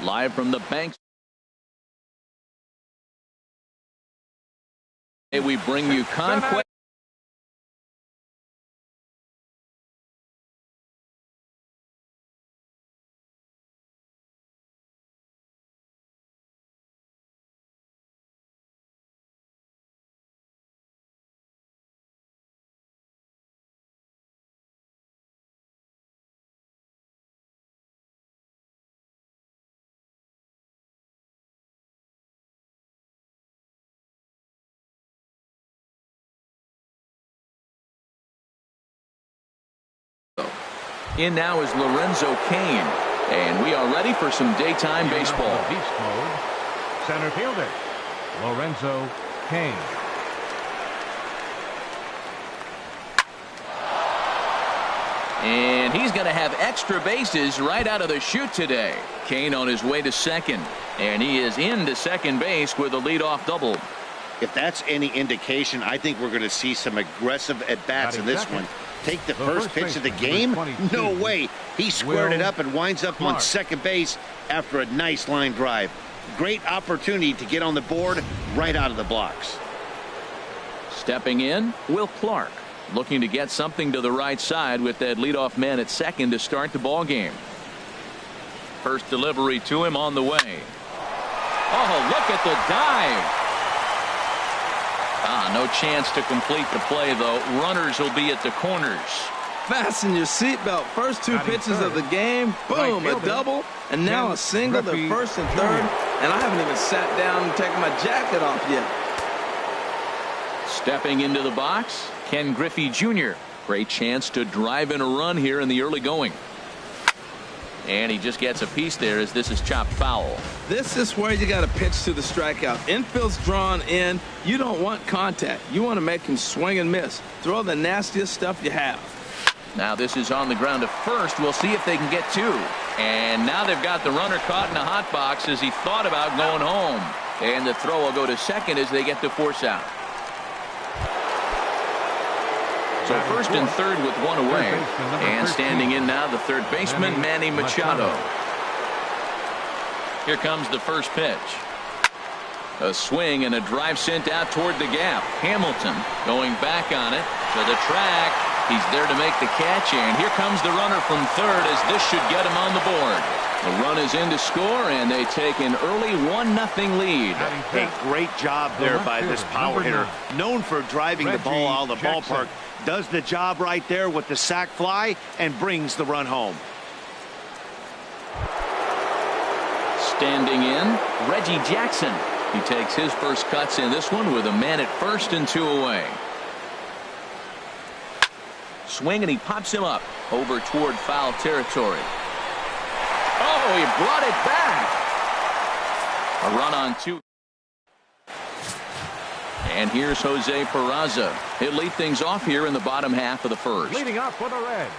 Live from the banks, we bring you conquest. In now is Lorenzo Cain, and we are ready for some daytime baseball. Beast mode. Center fielder Lorenzo Cain. And he's going to have extra bases right out of the chute today. Cain on his way to second, and he is into second base with a leadoff double. If that's any indication, I think we're going to see some aggressive at-bats in this one. Take the first pitch of the game? No way. He squared it up and winds up on second base after a nice line drive. Great opportunity to get on the board right out of the blocks. Stepping in, Will Clark, looking to get something to the right side with that leadoff man at second to start the ball game. First delivery to him on the way. Oh, look at the dive. No chance to complete the play, though. Runners will be at the corners. Fasten your seatbelt. First two pitches of the game. Boom, a double. And now a single to first and third. And I haven't even sat down and taken my jacket off yet. Stepping into the box, Ken Griffey Jr. Great chance to drive in a run here in the early going. And he just gets a piece there as this is chopped foul. This is where you got to pitch to the strikeout. Infield's drawn in. You don't want contact. You want to make him swing and miss. Throw the nastiest stuff you have. Now this is on the ground to first. We'll see if they can get two. And now they've got the runner caught in a hot box as he thought about going home. And the throw will go to second as they get the force out. So first and third with one away. And standing in now the third baseman, Manny Machado. Here comes the first pitch. A swing and a drive sent out toward the gap. Hamilton going back on it to the track. He's there to make the catch, and here comes the runner from third as this should get him on the board. The run is in to score, and they take an early 1-0 lead. Hey, great job there by this power hitter. Known for driving the ball out of the ballpark. Does the job right there with the sac fly and brings the run home. Standing in, Reggie Jackson. He takes his first cuts in this one with a man at first and two away. Swing, and he pops him up over toward foul territory. Oh, he brought it back. A run on two. And here's Jose Peraza. He'll lead things off here in the bottom half of the first. Leading up for the Reds.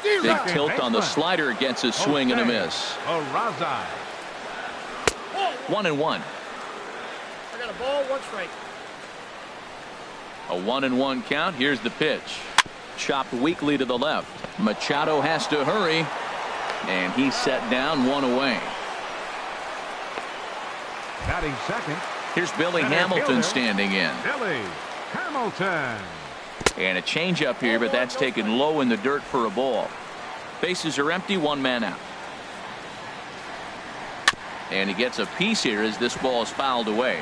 Big tilt on the slider, gets a swing and a miss. Peraza. 1-1. I got a ball, one strike. A 1-1 count. Here's the pitch. Chopped weakly to the left. Machado has to hurry. And he's set down, one away. Batting second. Here's Billy Hamilton standing in. Billy Hamilton. And a changeup here, but that's taken low in the dirt for a ball. Bases are empty, one man out. And he gets a piece here as this ball is fouled away.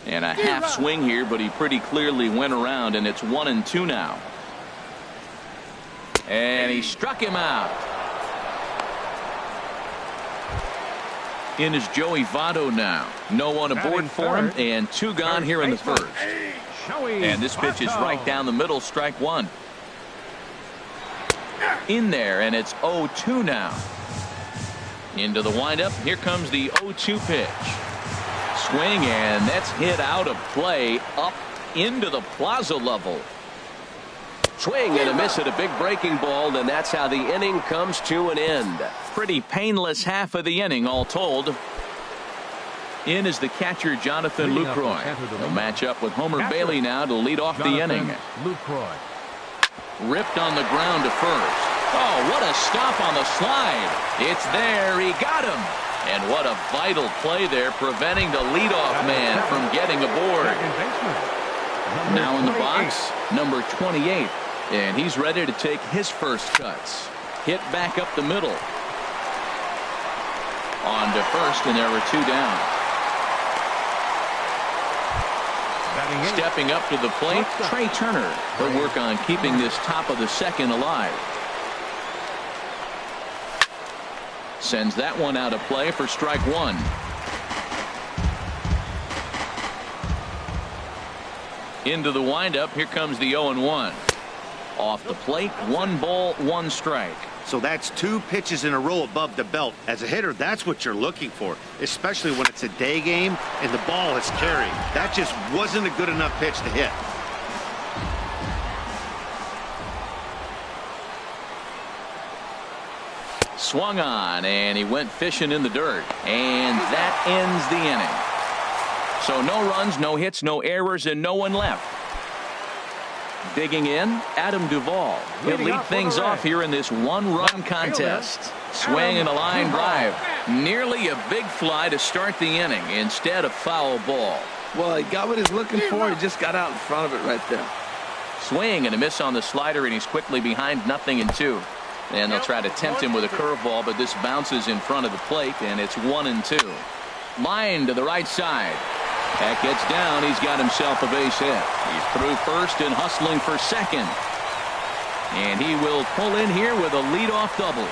And a half swing here, but he pretty clearly went around, and it's 1-2 now. And he struck him out. In is Joey Votto now. No one aboard for him, and two gone here in the first. And this pitch is right down the middle, strike one. In there, and it's 0-2 now. Into the windup. Here comes the 0-2 pitch. Swing, and that's hit out of play up into the plaza level. Swing and a miss at a big breaking ball, and that's how the inning comes to an end. Pretty painless half of the inning, all told. In is the catcher, Jonathan Lucroy. He'll match up with Homer Bailey now to lead off the inning. Lucroy. Ripped on the ground to first. Oh, what a stop on the slide. It's there. He got him. And what a vital play there, preventing the leadoff man from getting aboard. Now in the box, number 28. And he's ready to take his first cuts. Hit back up the middle. On to first, and there were 2 down. Stepping up to the plate, Trey Turner. He'll work on keeping this top of the second alive. Sends that one out of play for strike 1. Into the windup. Here comes the 0-1. Off the plate, 1 ball, 1 strike. So that's 2 pitches in a row above the belt. As a hitter, that's what you're looking for, especially when it's a day game and the ball is carrying. That just wasn't a good enough pitch to hit. Swung on, and he went fishing in the dirt. And that ends the inning. So no runs, no hits, no errors, and no one left. Digging in, Adam Duvall. He'll lead things off here in this 1-run contest. Swing and a line drive. Nearly a big fly to start the inning instead of foul ball. Well, he got what he's looking for. He just got out in front of it right there. Swing and a miss on the slider, and he's quickly behind 0-2. And they'll try to tempt him with a curveball, but this bounces in front of the plate, and it's 1-2. Line to the right side. That gets down. He's got himself a base hit. He's through first and hustling for second. And he will pull in here with a leadoff double.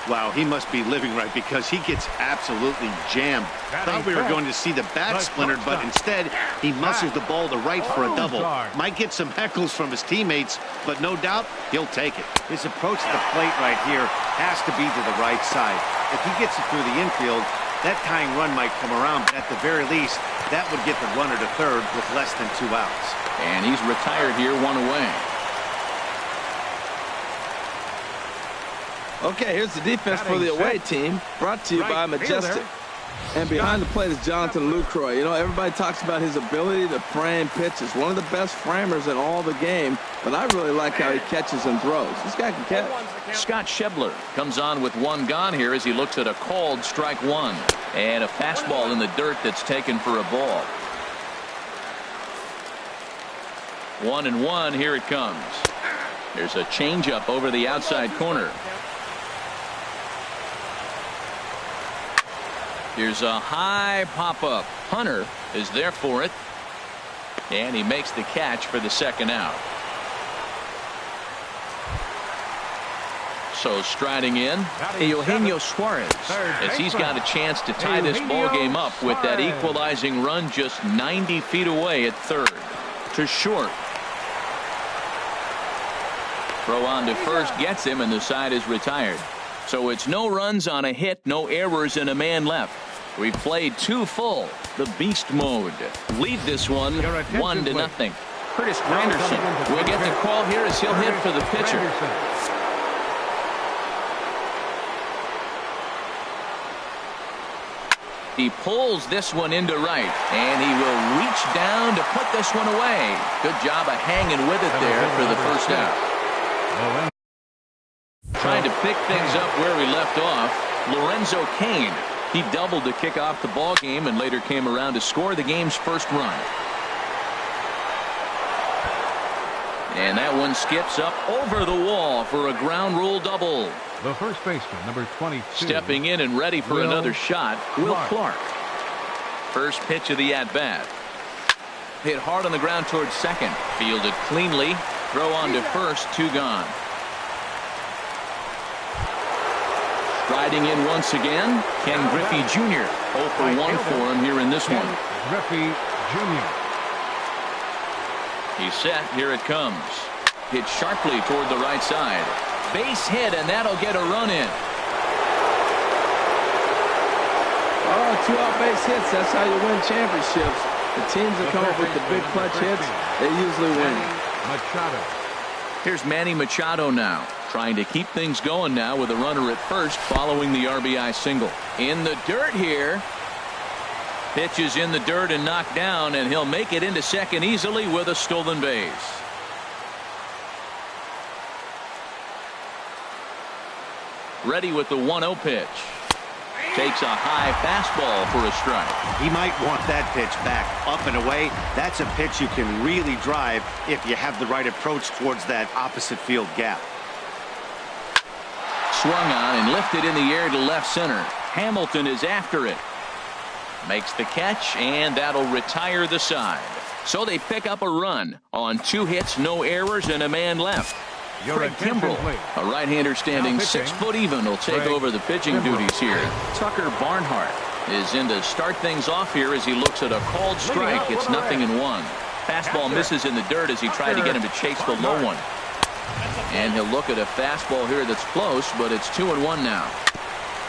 Wow, he must be living right because he gets absolutely jammed. Thought we were going to see the bat splintered, but instead he muscles the ball to right for a double. Might get some heckles from his teammates, but no doubt he'll take it. His approach to the plate right here has to be to the right side. If he gets it through the infield, that tying run might come around, but at the very least, that would get the runner to third with less than 2 outs. And he's retired here, 1 away. Okay, here's the defense for the away team, brought to you by Majestic. And behind the plate is Jonathan Lucroy. You know, everybody talks about his ability to frame pitches. One of the best framers in all the game, but I really like how he catches and throws. This guy can catch. Scott Schebler comes on with 1 gone here as he looks at a called strike 1. And a fastball in the dirt that's taken for a ball. 1-1, here it comes. There's a changeup over the outside corner. Here's a high pop-up. Hunter is there for it. And he makes the catch for the second out. So striding in, Eugenio Suarez, as he's got a chance to tie this ball game up with that equalizing run just 90 feet away at third. To short. Throw on to first gets him, and the side is retired. So it's no runs on a hit, no errors, and a man left. We've played 2 full. The beast mode. Lead this one 1-0. Curtis Granderson will get the call here as he'll hit for the pitcher. He pulls this one into right, and he will reach down to put this one away. Good job of hanging with it there for the first out. Trying to pick things up where we left off, Lorenzo Cain. He doubled to kick off the ball game and later came around to score the game's first run. And that one skips up over the wall for a ground rule double. The first baseman, number 22. Stepping in and ready for another shot, Will Clark. First pitch of the at-bat. Hit hard on the ground towards second. Fielded cleanly. Throw on to first, 2 gone. Riding in once again, Ken Griffey Jr. 0 for 1 for him here in this one. Griffey Jr. He's set. Here it comes. Hit sharply toward the right side. Base hit, and that'll get a run in. Oh, 2 out base hits. That's how you win championships. The teams that come up with the big clutch hits, they usually win. Machado. Here's Manny Machado now, trying to keep things going now with a runner at first following the RBI single. In the dirt here. Pitch is in the dirt and knocked down, and he'll make it into second easily with a stolen base. Ready with the 1-0 pitch. Takes a high fastball for a strike. He might want that pitch back, up and away. That's a pitch you can really drive if you have the right approach towards that opposite field gap. Swung on and lifted in the air to left center. Hamilton is after it. Makes the catch, and that'll retire the side. So they pick up a run on 2 hits, no errors, and a man left. Craig Kimbrell, a right-hander standing 6 foot even, will take over the pitching duties here. Tucker Barnhart is in to start things off here as he looks at a called strike. It's 0-1. Fastball misses in the dirt as he tried to get him to chase the low one. And he'll look at a fastball here that's close, but it's 2-1 now.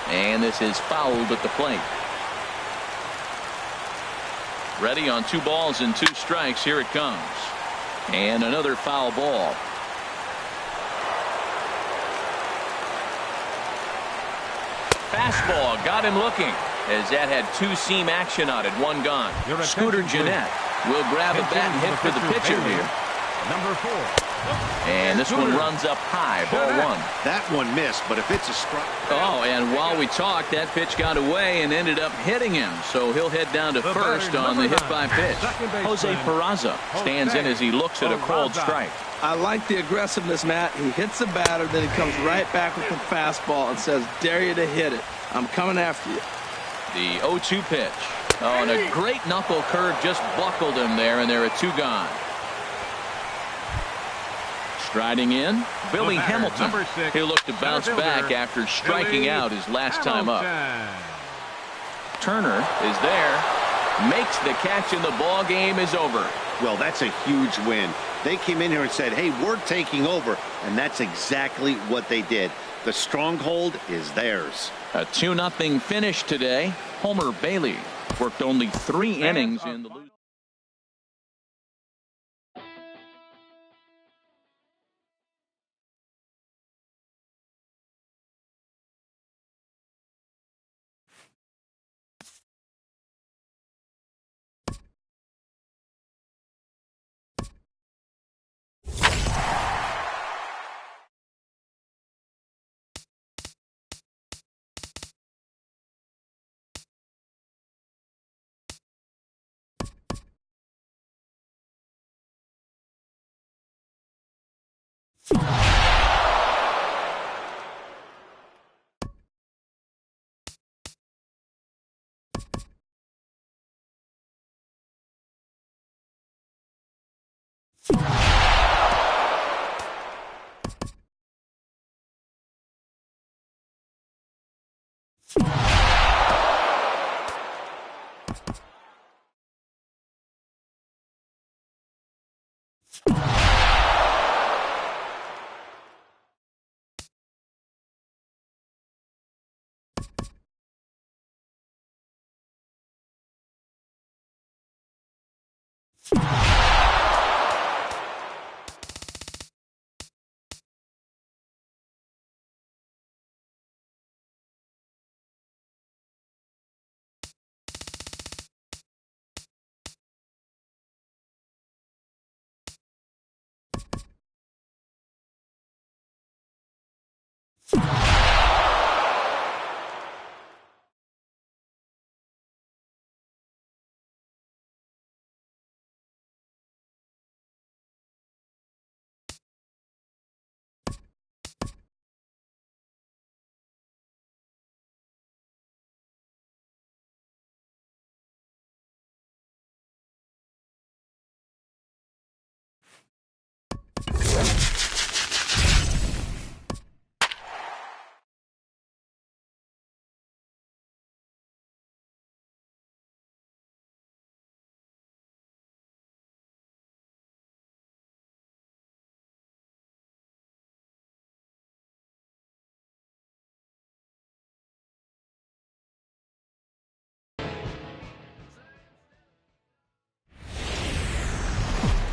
And this is fouled at the plate. Ready on 2 balls and 2 strikes. Here it comes. And another foul ball. Fastball got him looking as that had 2-seam action on it. 1 gone. Scooter Gennett will grab a bat and hit for the pitcher here. Number 4. And this one runs up high. Ball 1. That one missed, but if it's a strike. Oh, and while we talked, that pitch got away and ended up hitting him. So he'll head down to first on the hit by pitch. Jose Peraza stands in as he looks at a called strike. I like the aggressiveness, Matt. He hits the batter, then he comes right back with the fastball and says, dare you to hit it. I'm coming after you. The 0-2 pitch. Oh, and a great knuckle curve just buckled him there, and there are 2 gone. Striding in, Billy Hamilton. He'll look to bounce back after striking out his last time up. Turner is there, makes the catch, and the ball game is over. Well, that's a huge win. They came in here and said, hey, we're taking over, and that's exactly what they did. The stronghold is theirs. A 2-0 finish today. Homer Bailey worked only 3 innings in the losing.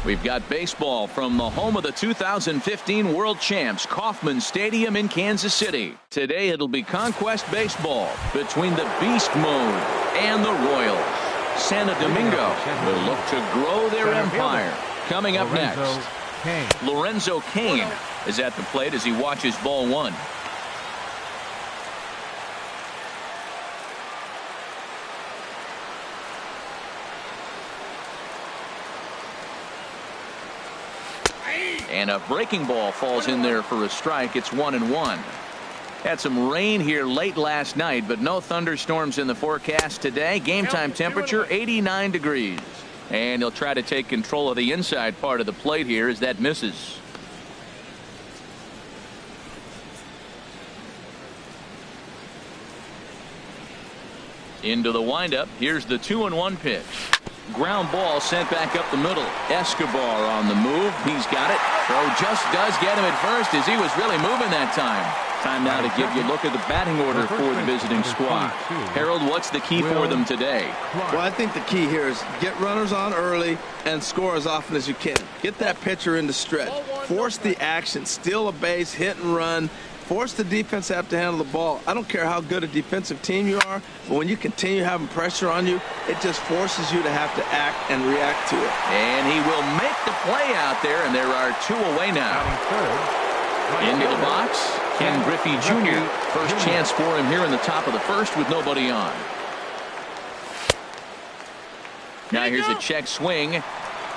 We've got baseball from the home of the 2015 World Champs, Kauffman Stadium in Kansas City. Today it'll be Conquest Baseball between the Beast Mode and the Royals. Santo Domingo will look to grow their empire. Coming up next, Lorenzo Cain is at the plate as he watches ball 1. And a breaking ball falls in there for a strike. It's 1-1. Had some rain here late last night, but no thunderstorms in the forecast today. Game time temperature 89 degrees. And he'll try to take control of the inside part of the plate here as that misses. Into the windup. Here's the 2-1 pitch. Ground ball sent back up the middle. Escobar on the move. He's got it. Throw just does get him at first as he was really moving that time. Time now to give you a look at the batting order for the visiting squad. Harold, what's the key for them today? Well, I think the key here is get runners on early and score as often as you can. Get that pitcher into stretch. Force the action. Steal a base, hit and run. Force the defense to have to handle the ball. I don't care how good a defensive team you are, but when you continue having pressure on you, it just forces you to have to act and react to it. And he will make the play out there, and there are 2 away now. Into the box, Ken Griffey Jr. First chance for him here in the top of the first with nobody on. Now here's a check swing.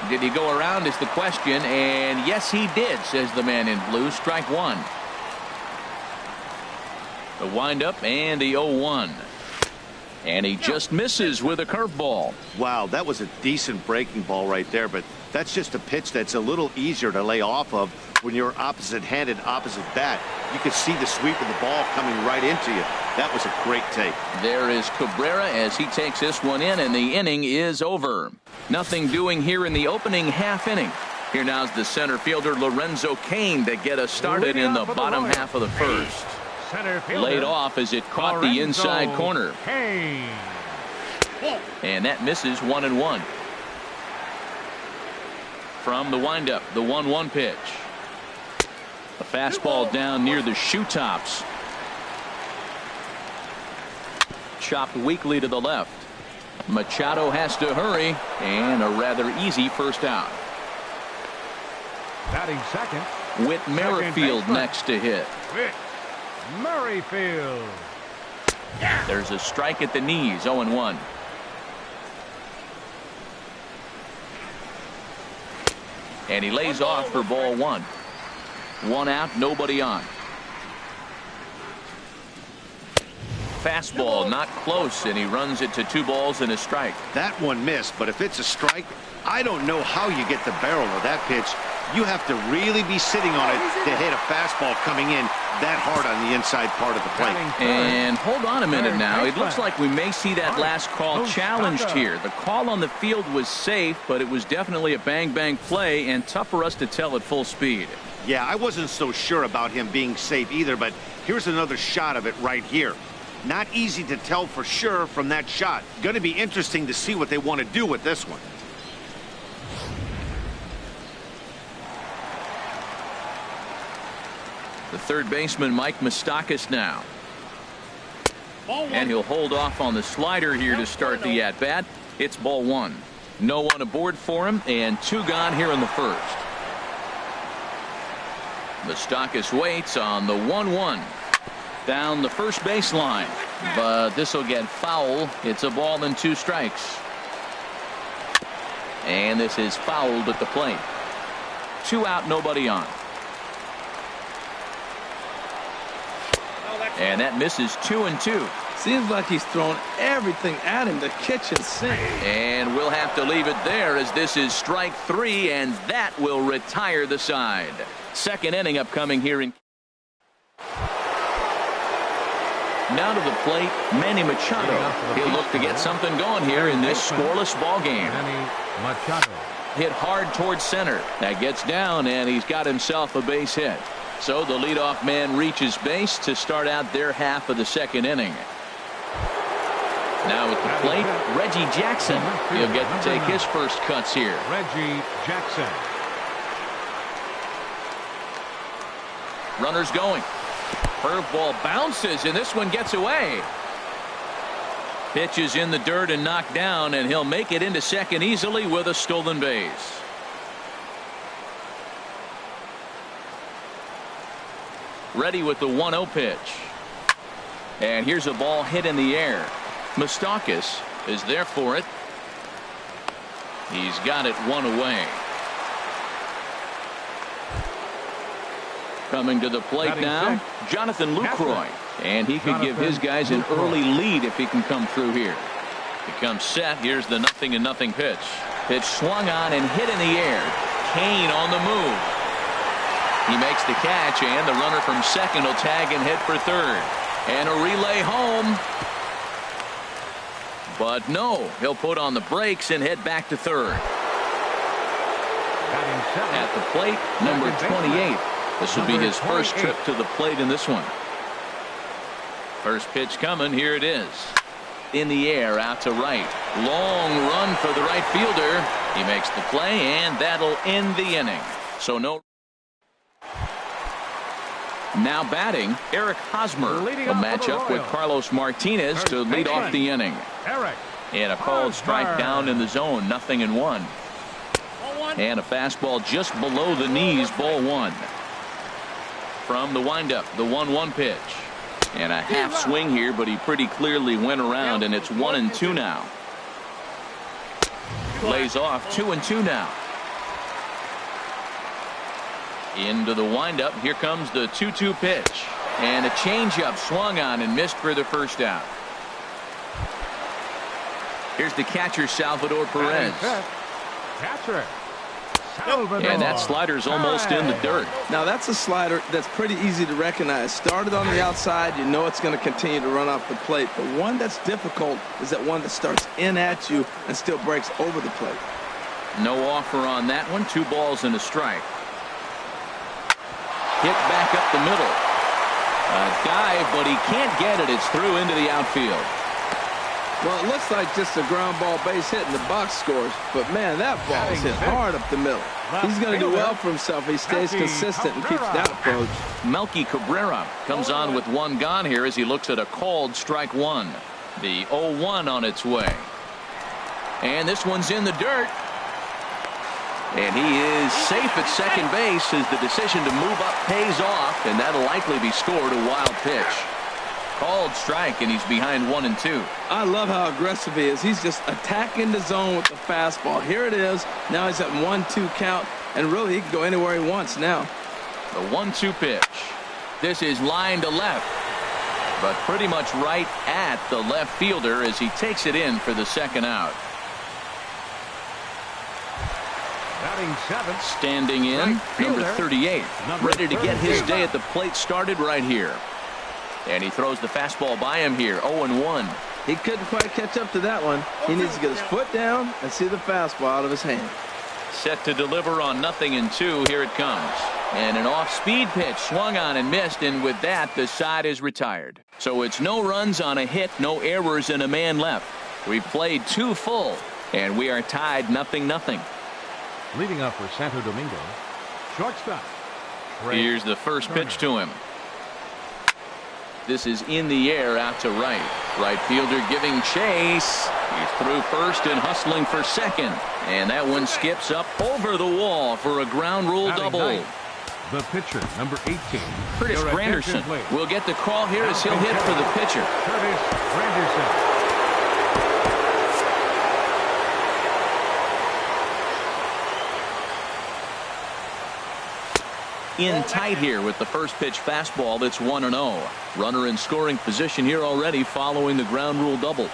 Did he go around is the question, and yes he did, says the man in blue. Strike 1. The windup and the 0-1. And he just misses with a curveball. Wow, that was a decent breaking ball right there, but that's just a pitch that's a little easier to lay off of when you're opposite-handed, opposite bat. You could see the sweep of the ball coming right into you. That was a great take. There is Cabrera as he takes this one in, and the inning is over. Nothing doing here in the opening half inning. Here now's the center fielder Lorenzo Cain to get us started in the bottom half of the first. Laid off as it caught the inside corner. And that misses 1-1. From the windup, the 1-1 pitch. A fastball down near the shoe tops. Chopped weakly to the left. Machado has to hurry, and a rather easy first out. Batting second. Whit Merrifield next to hit. Merrifield. There's a strike at the knees. 0-1. And he lays off for ball 1. 1 out, nobody on. Fastball not close, and he runs it to 2 balls and a strike. That one missed, but if it's a strike, I don't know how you get the barrel of that pitch. You have to really be sitting on it to hit a fastball coming in that hard on the inside part of the plate. And hold on a minute now. It looks like we may see that last call challenged here. The call on the field was safe, but it was definitely a bang-bang play and tough for us to tell at full speed. Yeah, I wasn't so sure about him being safe either, but here's another shot of it right here. Not easy to tell for sure from that shot. Going to be interesting to see what they want to do with this one. The third baseman, Mike Moustakas, now. And he'll hold off on the slider here to start the at-bat. It's ball 1. No one aboard for him, and 2 gone here in the first. Moustakas waits on the 1-1. Down the first baseline, but this will get foul. It's a ball and 2 strikes. And this is fouled at the plate. 2 out, nobody on. And that misses 2-2. Seems like he's thrown everything at him, the kitchen sink. And we'll have to leave it there as this is strike 3, and that will retire the side. Second inning upcoming here in. Now to the plate, Manny Machado. He'll look to get something going here in this scoreless ball game. Manny Machado. Hit hard towards center. That gets down, and he's got himself a base hit. So the leadoff man reaches base to start out their half of the second inning. Now at the plate, Reggie Jackson. He'll get to take his first cuts here. Reggie Jackson. Runners going. Curveball bounces, and this one gets away. Pitch is in the dirt and knocked down, and he'll make it into second easily with a stolen base. Ready with the 1-0 pitch. And here's a ball hit in the air. Moustakas is there for it. He's got it 1 away. Coming to the plate now, Jonathan Lucroy. And he could give his guys an early lead if he can come through here. He comes set. Here's the 0-0 pitch. Pitch swung on and hit in the air. Kane on the move. He makes the catch, and the runner from second will tag and head for third. And a relay home. But no, he'll put on the brakes and head back to third. At the plate, number 28. This will be his first trip to the plate in this one. First pitch coming. Here it is. In the air, out to right. Long run for the right fielder. He makes the play, and that'll end the inning. So no. Now batting, Eric Hosmer. A matchup with Carlos Martinez to lead off the inning. And a called strike down in the zone. 0-1. And a fastball just below the knees. Ball one. From the windup, the 1-1 pitch. And a half swing here, but he pretty clearly went around, and it's 1-2 now. Lays off. 2-2 now. Into the windup. Here comes the 2-2 pitch. And a changeup swung on and missed for the first out. Here's the catcher, Salvador Perez. Catcher. And that slider's almost in the dirt. Now that's a slider that's pretty easy to recognize. Started on the outside, you know it's going to continue to run off the plate. But one that's difficult is that one that starts in at you and still breaks over the plate. No offer on that one. 2 balls and a strike. Hit back up the middle. A dive, but he can't get it. It's through into the outfield. Well, it looks like just a ground ball base hit in the box scores, but man, that ball is hit hard up the middle. He's going to do well for himself. He stays consistent and keeps that approach. Melky Cabrera comes on with 1 gone here as he looks at a called strike 1. The 0-1 on its way. And this one's in the dirt. And he is safe at second base as the decision to move up pays off, and that'll likely be scored a wild pitch. Called strike, and he's behind 1-2. I love how aggressive he is. He's just attacking the zone with the fastball. Here it is. Now he's at 1-2 count, and really he can go anywhere he wants now. The 1-2 pitch. This is line to left, but pretty much right at the left fielder as he takes it in for the second out. Standing in, number 38, ready to get his day at the plate started right here. And he throws the fastball by him here. 0-1. He couldn't quite catch up to that one. He needs to get his foot down and see the fastball out of his hand. Set to deliver on 0-2. Here it comes. And an off-speed pitch swung on and missed, and with that, the side is retired. So it's no runs on a hit, no errors, and a man left. We've played 2 full, and we are tied 0-0. Leading up for Santo Domingo, shortstop. Here's the first pitch to him. This is in the air out to right. Right fielder giving chase. He's through first and hustling for second. And that one skips up over the wall for a ground rule double. The pitcher, number 18. Curtis Granderson will get the call here as he'll hit for the pitcher. Curtis Granderson. In tight here with the first pitch fastball. That's 1-0. Runner in scoring position here already following the ground rule double.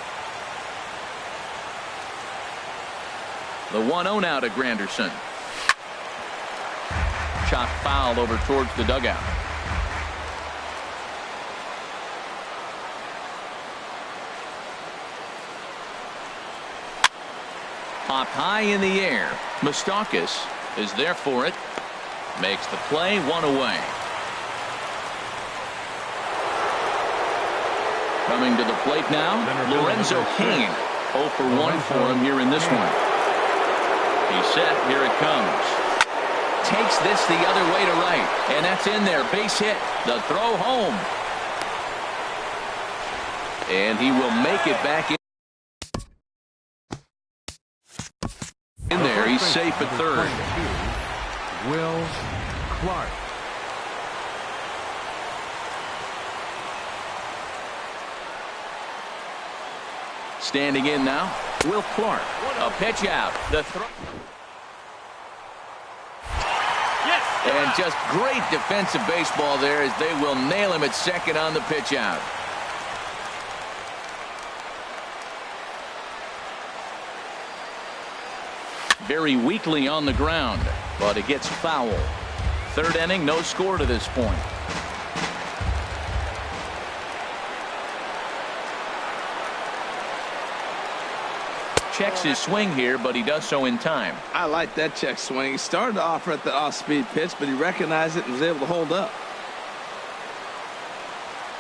The 1-0 now to Granderson. Chopped foul over towards the dugout. Popped high in the air. Moustakas is there for it. Makes the play, 1 away. Coming to the plate now, Lorenzo Cain. 0 for 1 for him here in this one. He's set, here it comes. Takes this the other way to right, and that's in there, base hit, the throw home. And he will make it back in. In there, he's safe at third. Will Clark. Standing in now, Will Clark. A pitch out. The throw. And just great defensive baseball there as they will nail him at second on the pitch out. Very weakly on the ground, but it gets foul. Third inning, no score to this point. Checks his swing here, but he does so in time. I like that check swing. He started off at the off-speed pitch, but he recognized it and was able to hold up.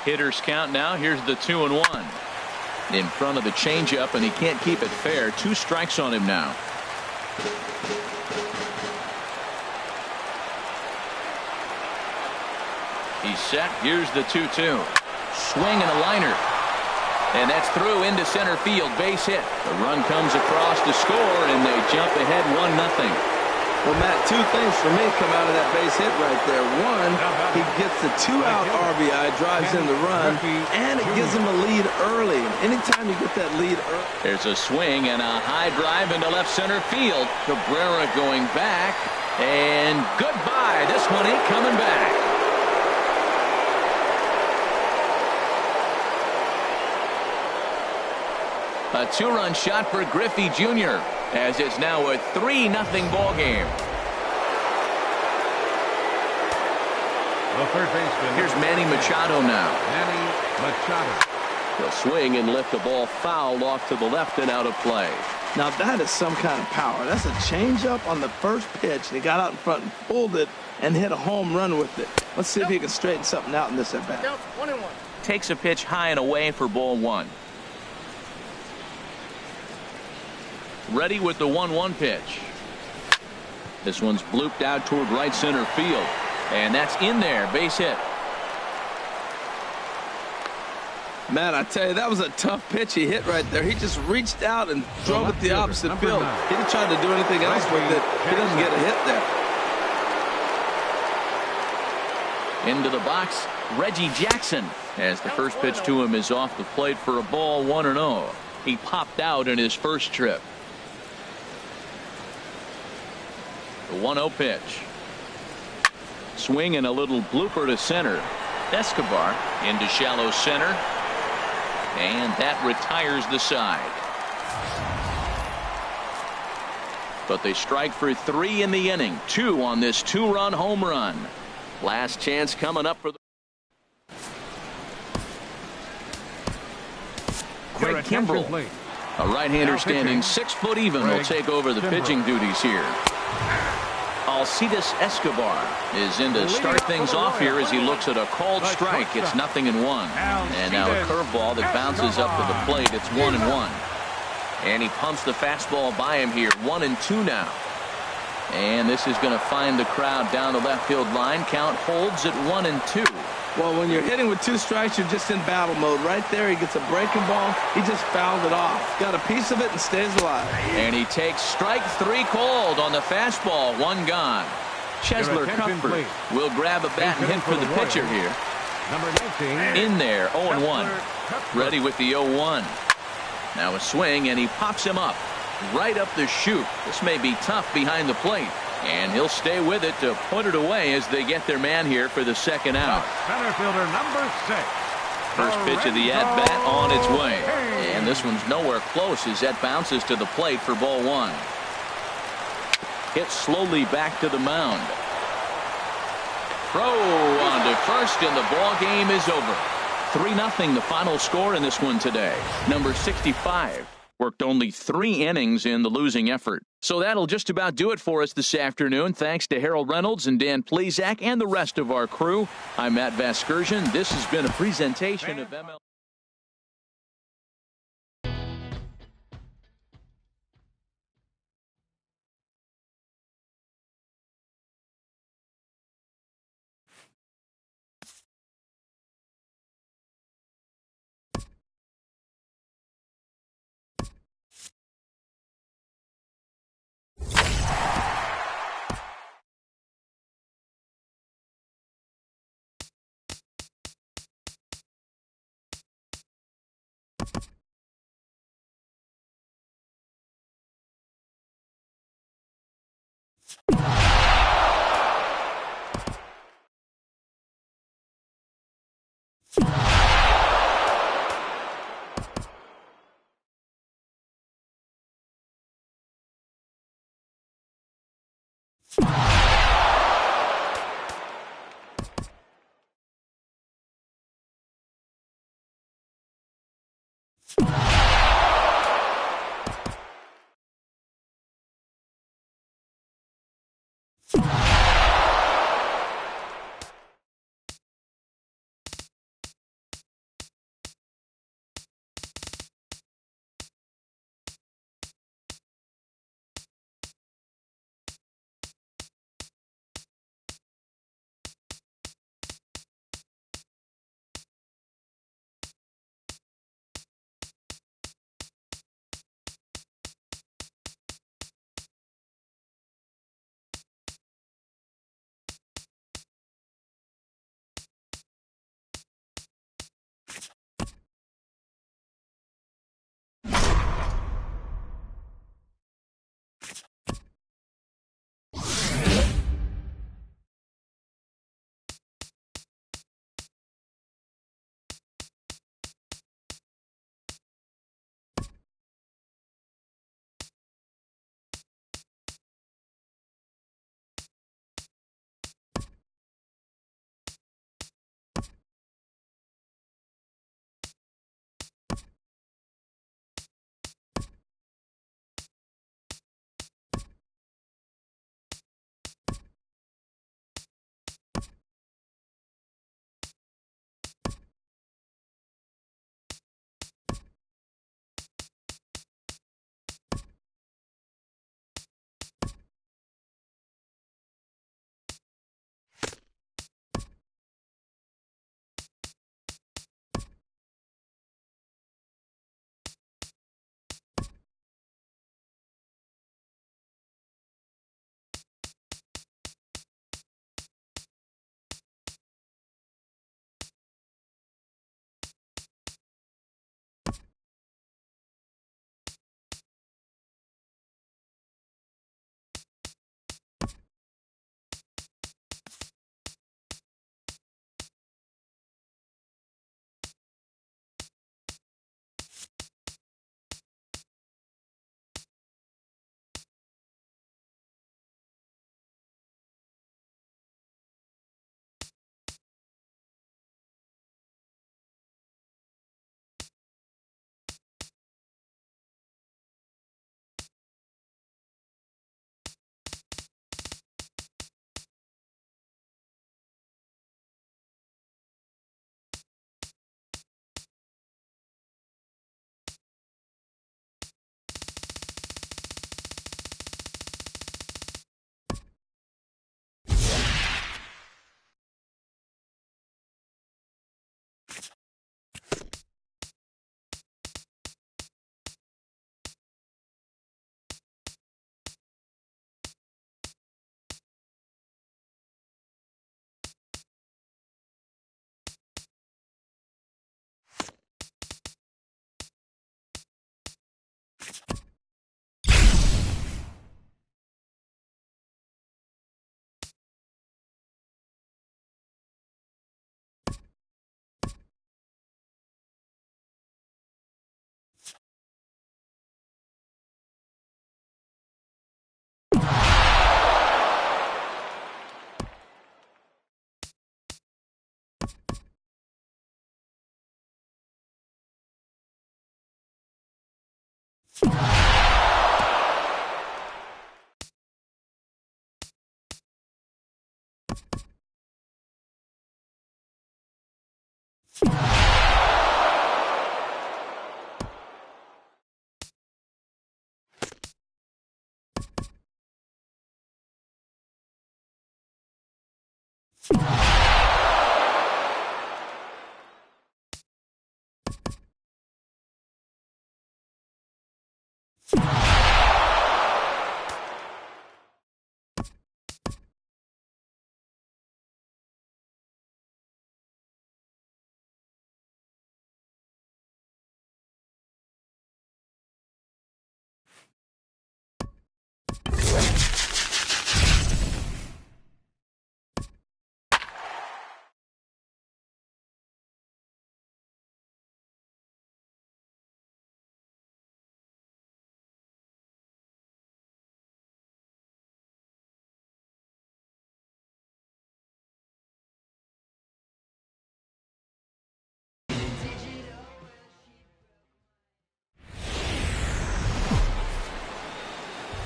Hitters count now. Here's the 2-1. In front of the changeup, and he can't keep it fair. 2 strikes on him now. He's set. Here's the 2-2. Swing and a liner. And that's through into center field. Base hit. The run comes across to score, and they jump ahead 1-0. Well, Matt, 2 things for me come out of that base hit right there. One, he gets the 2-out RBI, drives in the run, and it gives him a lead early. Anytime you get that lead early. There's a swing and a high drive into left center field. Cabrera going back, and goodbye. This one ain't coming back. A 2-run shot for Griffey Jr. as it's now a 3-0 ball game. The third baseman. Here's Manny Machado now. Manny Machado. He'll swing and lift the ball foul off to the left and out of play. Now that is some kind of power. That's a changeup on the first pitch, and he got out in front and pulled it and hit a home run with it. Let's see if he can straighten something out in this at bat. 1-1. Takes a pitch high and away for ball 1. Ready with the 1-1 pitch. This one's blooped out toward right center field. And that's in there. Base hit. Matt, I tell you, that was a tough pitch he hit right there. He just reached out and drove it the opposite field. He didn't try to do anything else with it. He doesn't get a hit there. Into the box, Reggie Jackson, as the first pitch to him is off the plate for a ball 1-0. He popped out in his first trip. The 1-0 pitch. Swing and a little blooper to center. Escobar into shallow center. And that retires the side. But they strike for 3 in the inning. 2 on this 2-run home run. Last chance coming up for the Craig Kimbrell, a right-hander standing 6 foot even, will take over the pitching duties here. Alcides Escobar is in to start things off here as he looks at a called strike. It's 0-1. And now a curveball that bounces up to the plate. It's 1-1. And he pumps the fastball by him here. 1-2 now. And this is going to find the crowd down the left field line. Count holds at 1-2. Well, when you're hitting with 2 strikes, you're just in battle mode. Right there, he gets a breaking ball. He just fouled it off. Got a piece of it and stays alive. And he takes strike 3 called on the fastball. 1 gone. Chesler Cuthbert will grab a bat and hit for the pitcher here. Number 19. In there, 0-1. Ready with the 0-1. Now a swing, and he pops him up. Right up the chute. This may be tough behind the plate. And he'll stay with it to put it away as they get their man here for the second out. Center fielder number 6. First pitch of the at-bat on its way. And this one's nowhere close as that bounces to the plate for ball 1. Hit slowly back to the mound. Throw on to first, and the ball game is over. 3-0 the final score in this one today. Number 65 worked only 3 innings in the losing effort. So that'll just about do it for us this afternoon. Thanks to Harold Reynolds and Dan Plezak and the rest of our crew. I'm Matt Vasgersian. This has been a presentation of ML.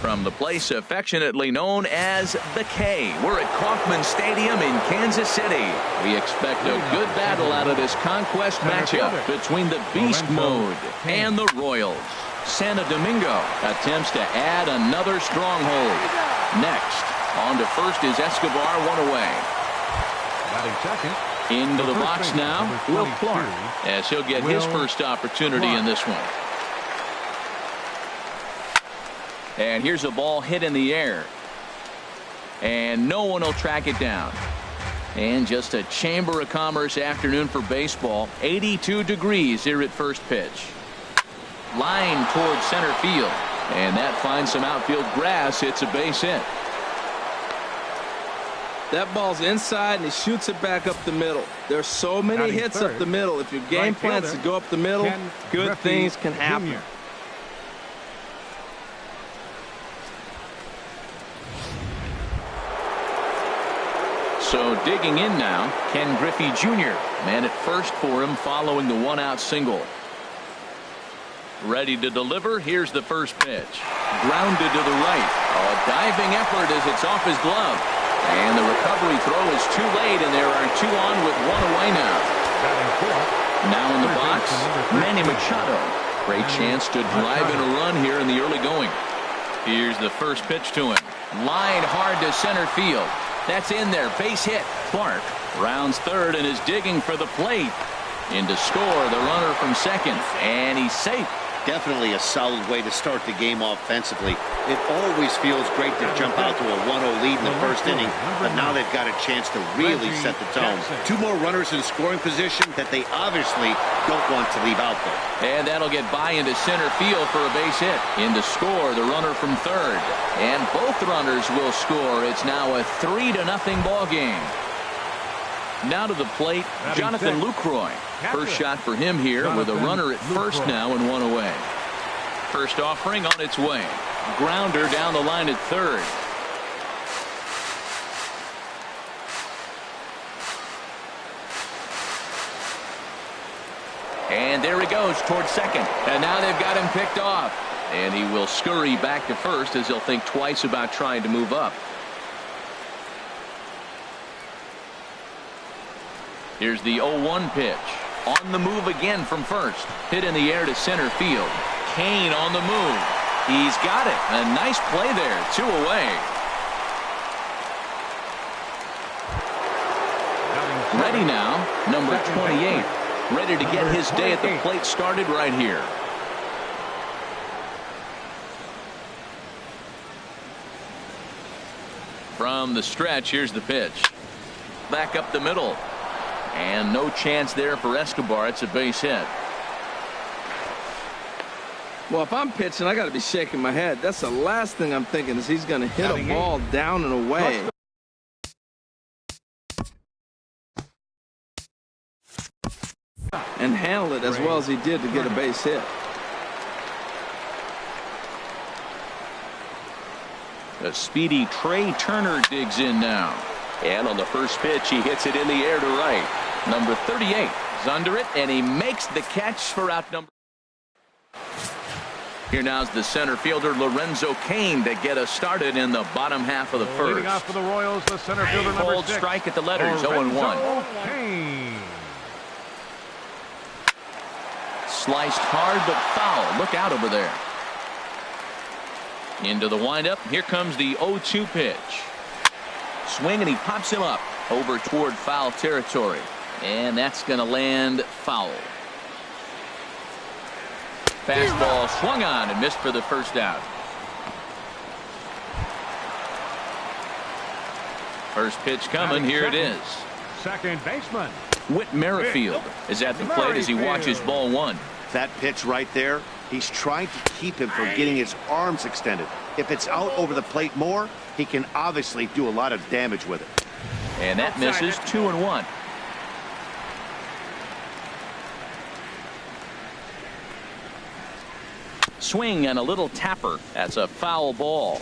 From the place affectionately known as the K, we're at Kauffman Stadium in Kansas City. We expect a good battle out of this conquest matchup between the Beast Mode and the Royals. Santo Domingo attempts to add another stronghold. Next, on to first is Escobar, one away. Batting second. Into the box now, Will Clark, as he'll get his first opportunity in this one. And here's a ball hit in the air. And no one will track it down. And just a Chamber of Commerce afternoon for baseball. 82 degrees here at first pitch. Line towards center field. And that finds some outfield grass. It's a base hit. That ball's inside, and he shoots it back up the middle. There's so many hits up the middle. If your game plans to go up the middle, good things can happen. So digging in now, Ken Griffey Jr. Man at first for him following the one-out single. Ready to deliver. Here's the first pitch. Grounded to the right. A diving effort as it's off his glove. And the recovery throw is too late, and there are two on with one away now. Now in the box, Manny Machado. Great chance to drive in a run here in the early going. Here's the first pitch to him. Line hard to center field. That's in there. Base hit. Clark rounds third and is digging for the plate. In to score the runner from second. And he's safe. Definitely a solid way to start the game offensively. It always feels great to jump out to a 1-0 lead in the first inning, but now they've got a chance to really set the tone. Two more runners in scoring position that they obviously don't want to leave out there. And that'll get by into center field for a base hit. In to score the runner from third. And both runners will score. It's now a 3-0 ball game. Now to the plate, Jonathan Lucroy. First shot for him here with a runner at first now and one away. First offering on its way. Grounder down the line at third. And there he goes towards second. And now they've got him picked off. And he will scurry back to first as he'll think twice about trying to move up. Here's the 0-1 pitch. On the move again from first. Hit in the air to center field. Kane on the move. He's got it. A nice play there. Two away. Ready now, number 28. Ready to get his day at the plate started right here. From the stretch, here's the pitch. Back up the middle. And no chance there for Escobar. It's a base hit. Well, if I'm pitching, I got to be shaking my head. That's the last thing I'm thinking is he's going to hit a ball down and away. And handle it as well as he did to get a base hit. The speedy Trey Turner digs in now. And on the first pitch, he hits it in the air to right. Number 38 is under it, and he makes the catch for out number. Here now's the center fielder, Lorenzo Cain, to get us started in the bottom half of the first. Leading off for the Royals, the center fielder, number Bold 6. strike at the letters, 0-1. Sliced hard but foul. Look out over there. Into the windup. Here comes the 0-2 pitch. Swing, and he pops him up over toward foul territory. And that's going to land foul. Fastball swung on and missed for the first out. First pitch coming. Here it is. Second baseman. Whit Merrifield is at the plate as he watches ball one. That pitch right there, he's trying to keep him from getting his arms extended. If it's out over the plate more, he can obviously do a lot of damage with it. And that misses. 2-1. Swing and a little tapper. That's a foul ball.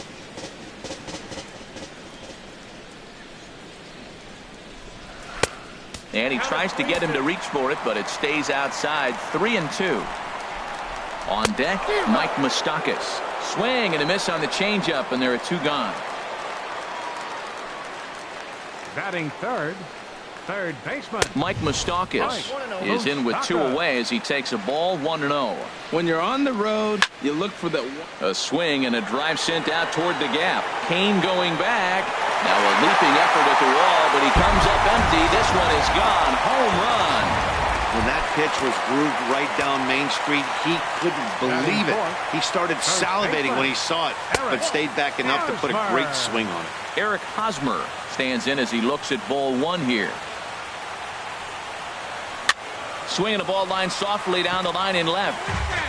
And he tries to get him to reach for it, but it stays outside. 3-2. On deck, Mike Moustakas. Swing and a miss on the changeup, and there are 2 gone. Batting third baseman Mike Moustakas is in with 2 away as he takes a ball 1-0. When you're on the road, you look for that. A swing and a drive sent out toward the gap. Kane going back. Now a leaping effort at the wall, but he comes up empty. This one is gone. Home run. When that pitch was grooved right down Main Street, he couldn't believe it. He started salivating when he saw it, but stayed back enough to put a great swing on it. Eric Hosmer stands in as he looks at ball 1 here. Swinging a ball line softly down the line in left.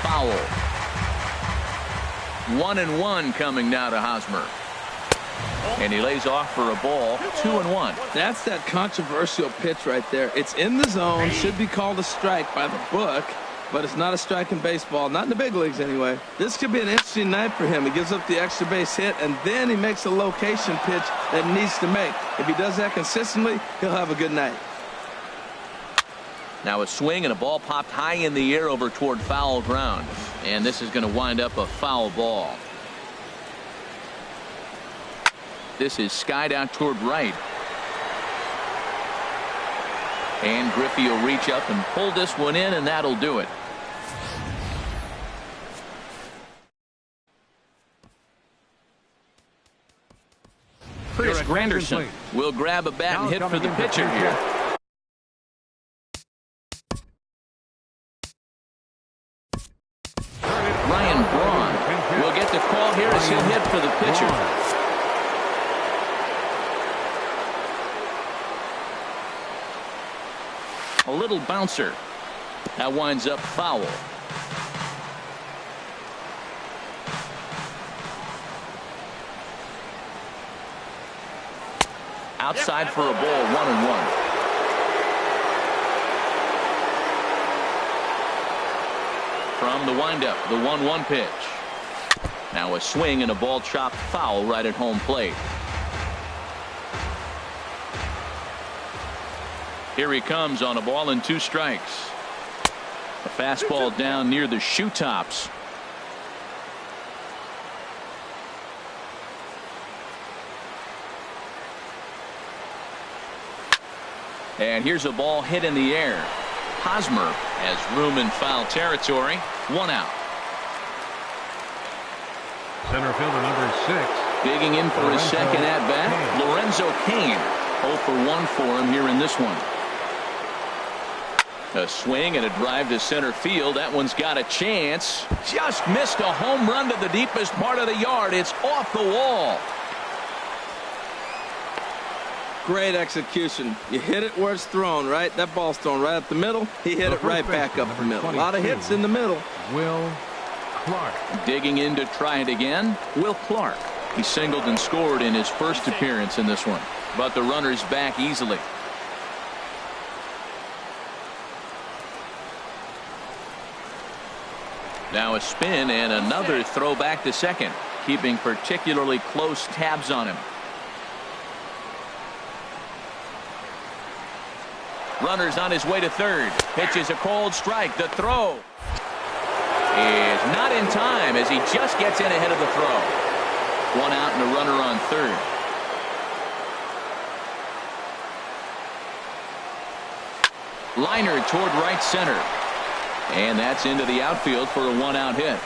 Foul. 1-1 coming now to Hosmer. And he lays off for a ball. 2-1. That's that controversial pitch right there. It's in the zone. Should be called a strike by the book, but it's not a strike in baseball. Not in the big leagues anyway. This could be an interesting night for him. He gives up the extra base hit, and then he makes a location pitch that he needs to make. If he does that consistently, he'll have a good night. Now a swing and a ball popped high in the air over toward foul ground. And this is going to wind up a foul ball. This is skied out toward right. And Griffey will reach up and pull this one in, and that'll do it. Chris Granderson will grab a bat and hit for the pitcher here. Ryan Braun will get the call here as he'll hit for the pitcher. A little bouncer. That winds up foul. Outside for a ball, 1-1. From the windup, the 1-1 pitch. Now a swing and a ball chopped foul right at home plate. Here he comes on a ball and 2 strikes. A fastball down near the shoe tops. And here's a ball hit in the air. Hosmer has room in foul territory. 1 out. Center fielder number 6. Digging in for his second at bat, Lorenzo Cain. 0 for 1 for him here in this one. A swing and a drive to center field. That one's got a chance. Just missed a home run to the deepest part of the yard. It's off the wall. Great execution. You hit it where it's thrown, right? That ball's thrown right up the middle. He hit it right back up the middle. A lot of hits in the middle. Will Clark. Digging in to try it again, Will Clark. He singled and scored in his first appearance in this one. But the runner's back easily. Now a spin and another throw back to second, keeping particularly close tabs on him. Runner's on his way to third. Pitches a cold strike. The throw is not in time as he just gets in ahead of the throw. 1 out and a runner on third. Liner toward right center. And that's into the outfield for a 1-out hit.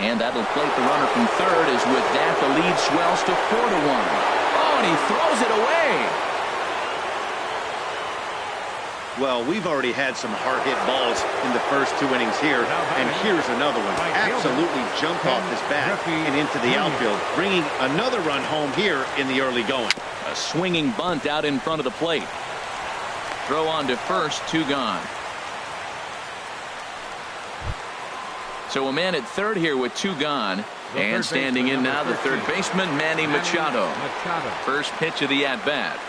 And that'll plate the runner from third as with that the lead swells to 4-1. Oh, and he throws it away. Well, we've already had some hard-hit balls in the first 2 innings here, and here's another one. Absolutely jumped off his bat and into the outfield, bringing another run home here in the early going. A swinging bunt out in front of the plate. Throw on to first, 2 gone. So a man at third here with 2 gone. And standing in now, the third baseman, Manny Machado. First pitch of the at-bat.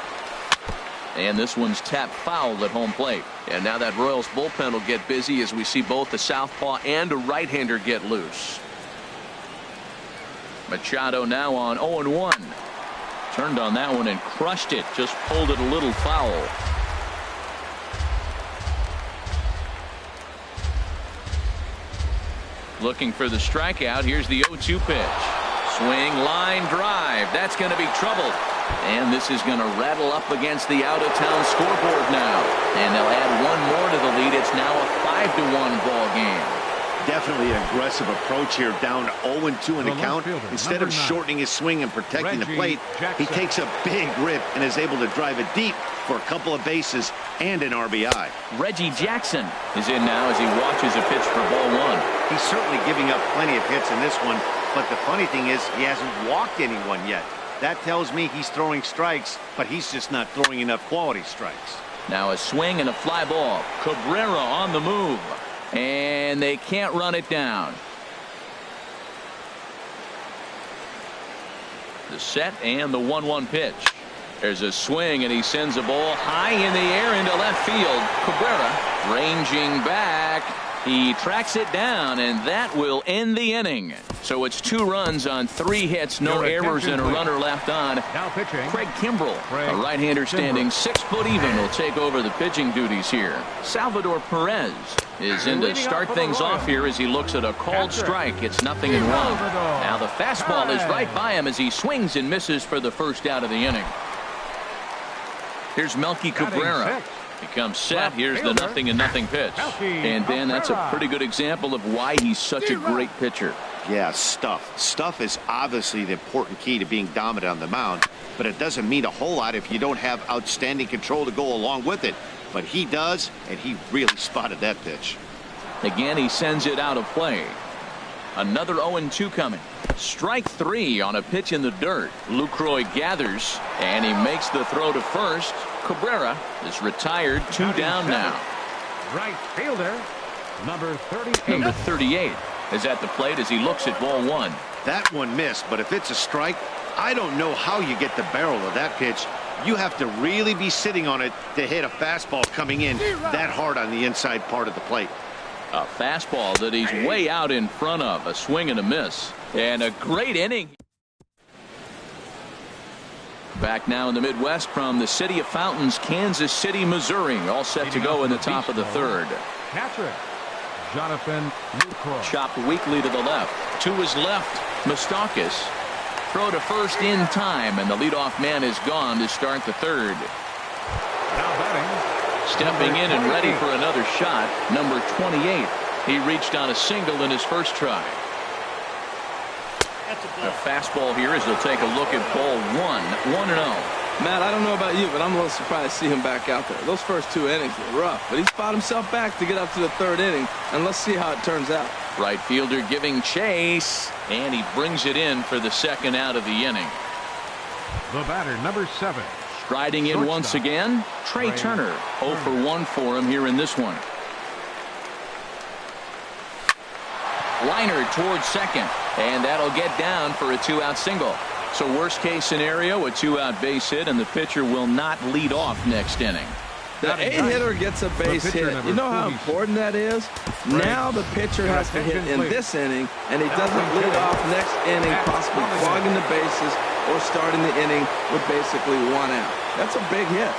And this one's tapped foul at home plate. And now that Royals bullpen will get busy as we see both the southpaw and a right-hander get loose. Machado now on 0-1. Turned on that one and crushed it. Just pulled it a little foul. Looking for the strikeout. Here's the 0-2 pitch. Swing, line drive. That's going to be trouble. And this is going to rattle up against the out-of-town scoreboard now. And they'll add one more to the lead. It's now a 5-1 ball game. Definitely an aggressive approach here, down 0-2 in the count. Instead of shortening his swing and protecting the plate, he takes a big rip and is able to drive it deep for a couple of bases and an RBI. Reggie Jackson is in now as he watches a pitch for ball one. He's certainly giving up plenty of hits in this one, but the funny thing is he hasn't walked anyone yet. That tells me he's throwing strikes, but he's just not throwing enough quality strikes. Now a swing and a fly ball. Cabrera on the move. And they can't run it down. The set and the 1-1 pitch. There's a swing, and he sends a ball high in the air into left field. Cabrera ranging back. He tracks it down, and that will end the inning. So it's 2 runs on 3 hits, no errors, and a runner left on. Now pitching. Craig Kimbrell, a right-hander standing 6 foot even, will take over the pitching duties here. Salvador Perez is in to start things off here as he looks at a called strike. It's 0-1. Now the fastball is right by him as he swings and misses for the first out of the inning. Here's Melky Cabrera. He comes set. Here's the 0-0 pitch. And Ben, that's a pretty good example of why he's such a great pitcher. Yeah, stuff. Stuff is obviously the important key to being dominant on the mound, but it doesn't mean a whole lot if you don't have outstanding control to go along with it. But he does, and he really spotted that pitch. Again, he sends it out of play. Another 0-2 coming. Strike 3 on a pitch in the dirt. Lucroy gathers, and he makes the throw to first. Cabrera is retired. 2 down now. Right fielder, number 38. Number 38 is at the plate as he looks at ball 1. That one missed, but if it's a strike, I don't know how you get the barrel of that pitch. You have to really be sitting on it to hit a fastball coming in that hard on the inside part of the plate. A fastball that he's way out in front of. A swing and a miss. And a great inning. Back now in the Midwest from the city of Fountains, Kansas City, Missouri. All set to go in the top of the 3rd. Catcher, Jonathan Lucroy. Chopped weakly to the left. To his left, Moustakas. Throw to first in time, and the leadoff man is gone to start the 3rd. Now batting. Stepping in and ready for another shot, number 28. He reached on a single in his first try. A fastball here as they'll take a look at ball 1. 1-0. Matt, I don't know about you, but I'm a little surprised to see him back out there. Those first 2 innings were rough, but he's fought himself back to get up to the 3rd inning, and let's see how it turns out. Right fielder giving chase, and he brings it in for the 2nd out of the inning. The batter, number 7. Striding in once again, Trey Turner. 0 for 1 for him here in this one. Liner towards second, and that'll get down for a 2-out single. So worst case scenario, a 2-out base hit, and the pitcher will not lead off next inning. The 8-hitter gets a base hit. You know how important that is? Now the pitcher has to hit in this inning, and he doesn't lead off next inning, possibly clogging the bases or starting the inning with basically 1 out. That's a big hit.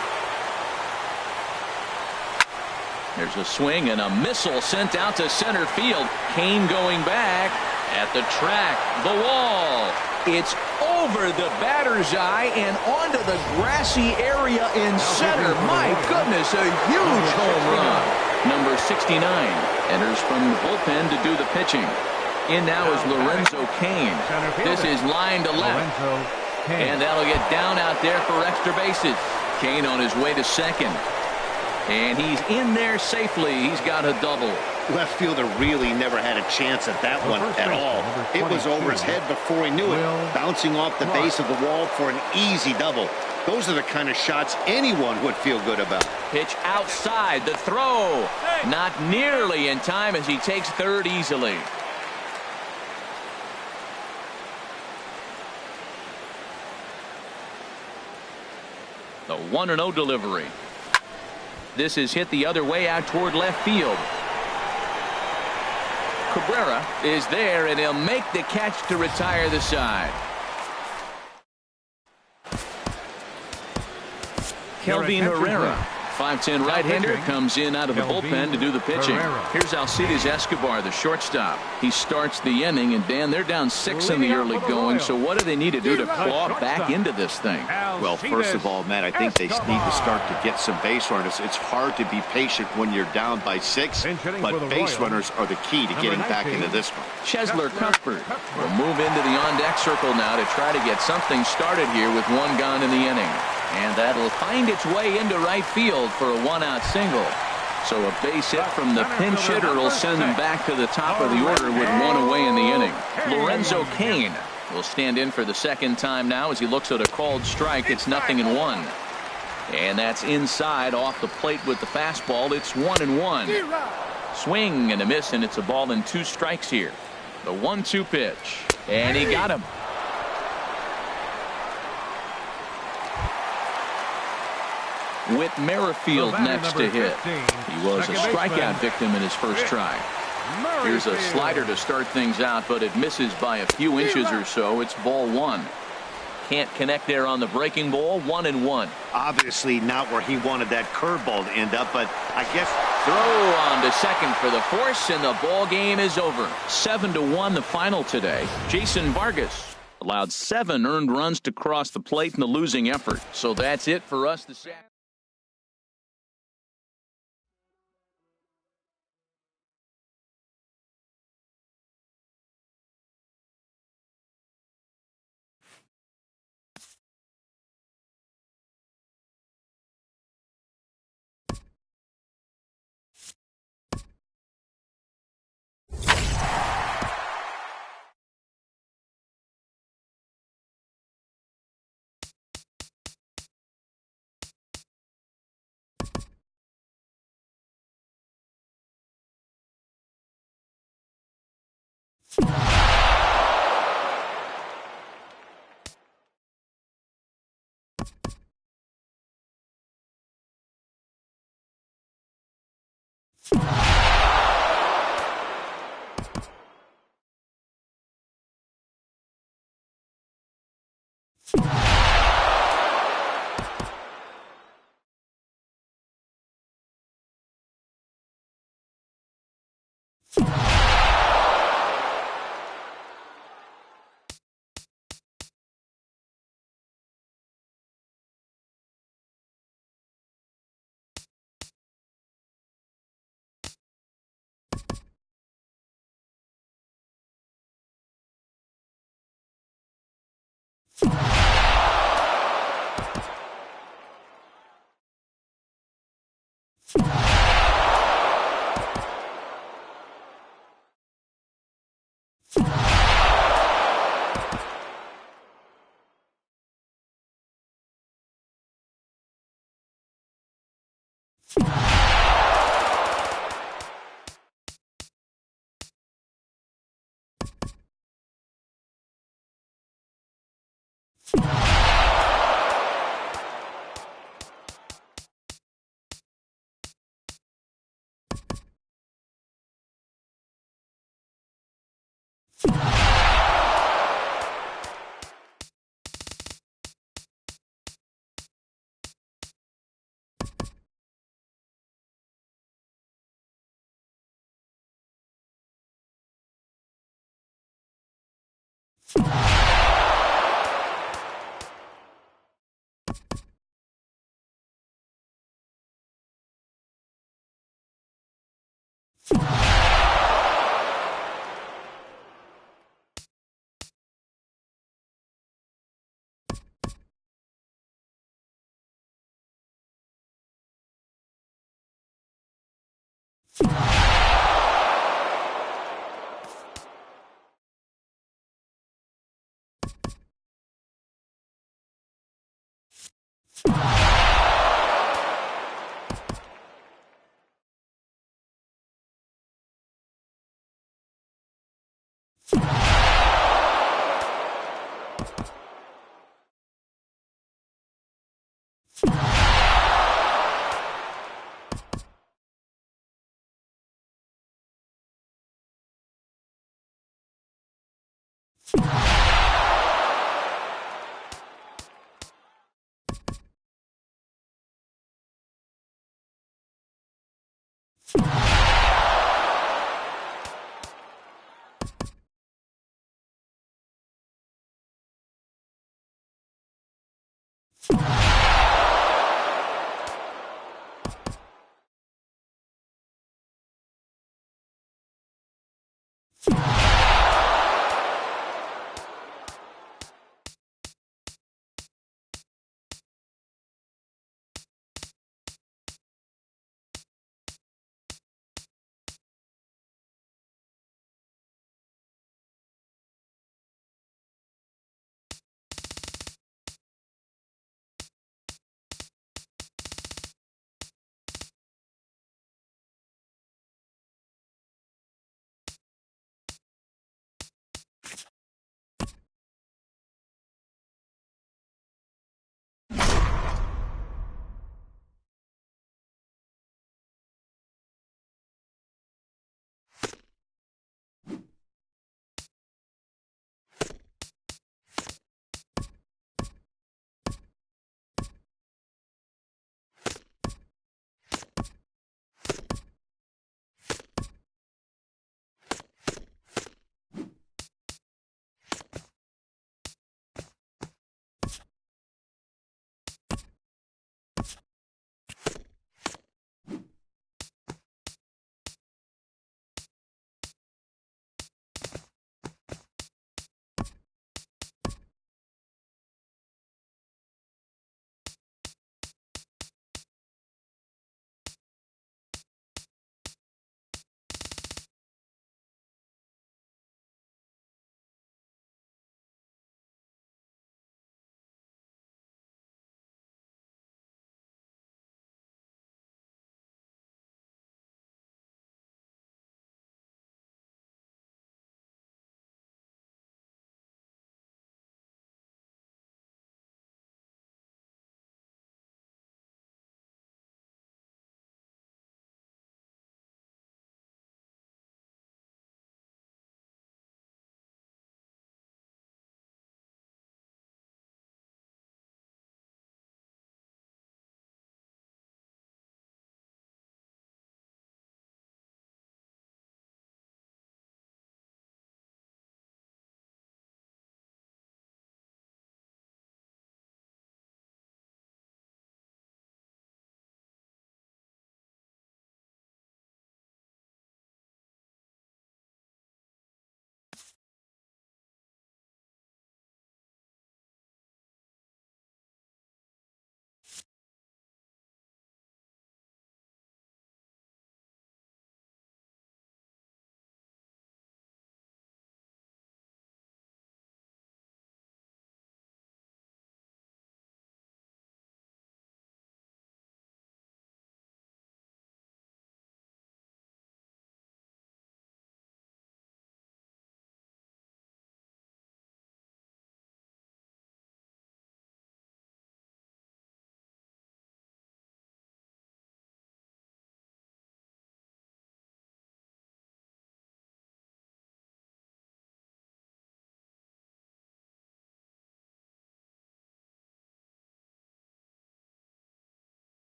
There's a swing and a missile sent out to center field. Kane going back at the track, the wall. It's over the batter's eye and onto the grassy area in center. My goodness, a huge home run. Number 69 enters from the bullpen to do the pitching. In now is Lorenzo Kane. This is line to left. And that'll get down out there for extra bases. Kane on his way to second. And he's in there safely. He's got a double. Left fielder really never had a chance at that one at all. It was over his head before he knew it, bouncing off the base of the wall for an easy double. Those are the kind of shots anyone would feel good about. Pitch outside, the throw. Not nearly in time as he takes third easily. The 1-0 delivery. This is hit the other way out toward left field. Cabrera is there, and he'll make the catch to retire the side. Kelvin Herrera 5'10" right-hander comes in out of the bullpen to do the pitching. Here's Alcides Escobar, the shortstop. He starts the inning, and Dan, they're down 6 in the early going. So what do they need to do to claw back into this thing? Well, first of all, Matt, I think they need to start to get some base runners. It's hard to be patient when you're down by 6, but base runners are the key to getting back into this one. Chesler Cuthbert will move into the on-deck circle now to try to get something started here with 1 gone in the inning. And that'll find its way into right field for a 1-out single. So a base hit from the pinch hitter will send them back to the top of the order with 1 away in the inning. Lorenzo Cain will stand in for the second time now as he looks at a called strike. It's 0-1. And that's inside off the plate with the fastball. It's 1-1. Swing and a miss, and it's a ball and 2 strikes here. The 1-2 pitch. And he got him. Whit Merrifield next to hit. He was a strikeout victim in his first try. Here's a slider to start things out, but it misses by a few inches or so. It's ball 1. Can't connect there on the breaking ball. 1-1. Obviously not where he wanted that curveball to end up, but I guess throw on to second for the force, and the ball game is over. 7-1 the final today. Jason Vargas allowed 7 earned runs to cross the plate in the losing effort. So that's it for us this afternoon.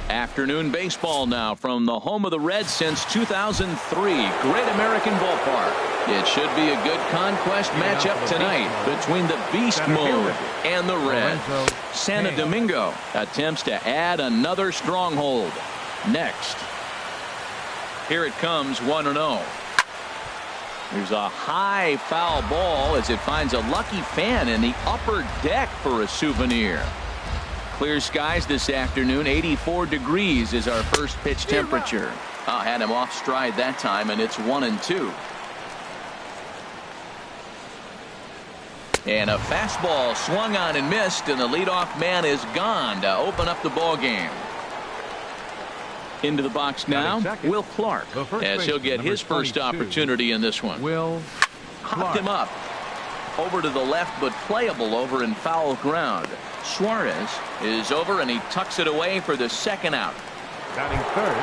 Afternoon baseball now from the home of the Reds since 2003. Great American Ballpark. It should be a good conquest matchup tonight between the Beast Mode and the Reds. Santo Domingo attempts to add another stronghold. Next. Here it comes, 1-0. There's a high foul ball as it finds a lucky fan in the upper deck for a souvenir. Clear skies this afternoon. 84 degrees is our first pitch temperature. Had him off stride that time, and it's 1-2. And a fastball swung on and missed, and the leadoff man is gone to open up the ball game. Into the box now, Will Clark, as he'll get his first opportunity in this one. Will Hopped him up. Over to the left, but playable over in foul ground. Suarez is over, and he tucks it away for the second out. batting third,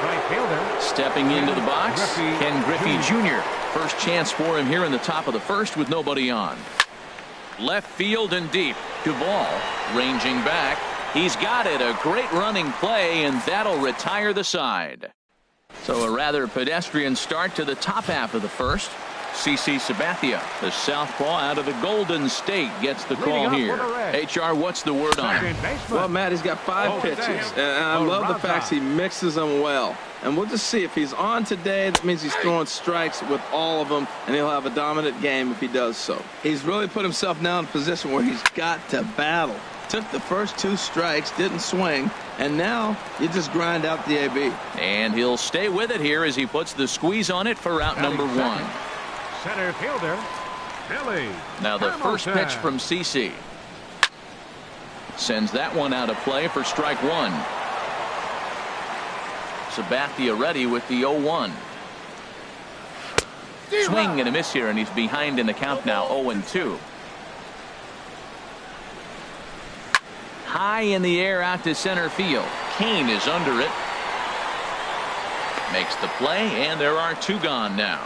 right fielder. Stepping into the box, Ken Griffey Jr. First chance for him here in the top of the first with nobody on. Left field and deep. Duvall ranging back. He's got it. A great running play, and that'll retire the side. So a rather pedestrian start to the top half of the first. CC Sabathia, the southpaw out of the Golden State, gets the call here. HR, what's the word on him? Well, Matt, he's got 5 pitches, and I love the fact he mixes them well. And we'll just see if he's on today. That means he's throwing strikes with all of them, and he'll have a dominant game if he does so. He's really put himself now in a position where he's got to battle. Took the first 2 strikes, didn't swing, and now you just grind out the AB. And he'll stay with it here as he puts the squeeze on it for out number 1. Center fielder, Billy. Now the first pitch from CC. Sends that one out of play for strike 1. Sabathia ready with the 0-1. Swing and a miss here, and he's behind in the count now, 0-2. High in the air out to center field. Kane is under it. Makes the play, and there are 2 gone now.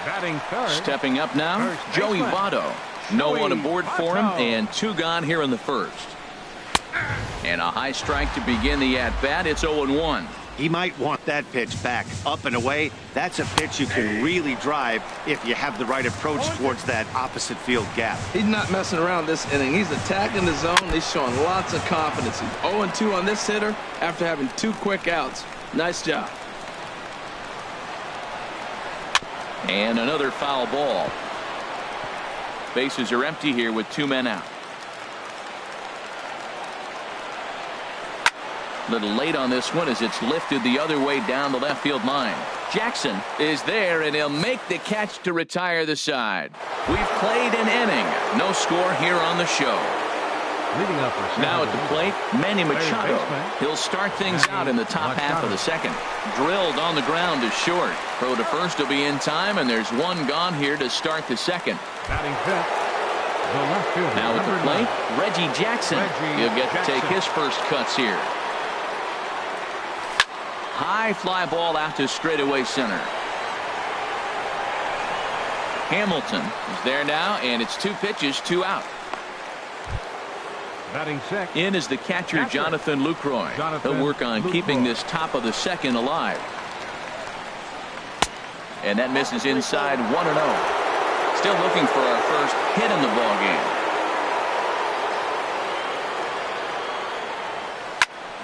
Batting third. Stepping up now, Joey Votto. No one aboard for him, and 2 gone here in the first. And a high strike to begin the at-bat. It's 0-1. He might want that pitch back, up and away. That's a pitch you can really drive if you have the right approach towards that opposite field gap. He's not messing around this inning. He's attacking the zone. He's showing lots of confidence. He's 0-2 on this hitter after having 2 quick outs. Nice job. And another foul ball. Bases are empty here with 2 men out. A little late on this one as it's lifted the other way down the left field line. Jackson is there, and he'll make the catch to retire the side. We've played an inning. No score here on the show. Leading up for now at the plate, Manny Machado. He'll start things out in the top half of the second. Drilled on the ground is short. Throw to first will be in time, and there's 1 gone here to start the second. Batting fifth, the left fielder. Now at the plate, Reggie Jackson. He'll get to take his first cuts here. High fly ball out to straightaway center. Hamilton is there now, and it's 2 pitches, 2 out. Batting sixth. In is the catcher, Jonathan Lucroy. He'll work on keeping this top of the second alive. And that misses inside, 1-0. Still looking for our first hit in the ball game.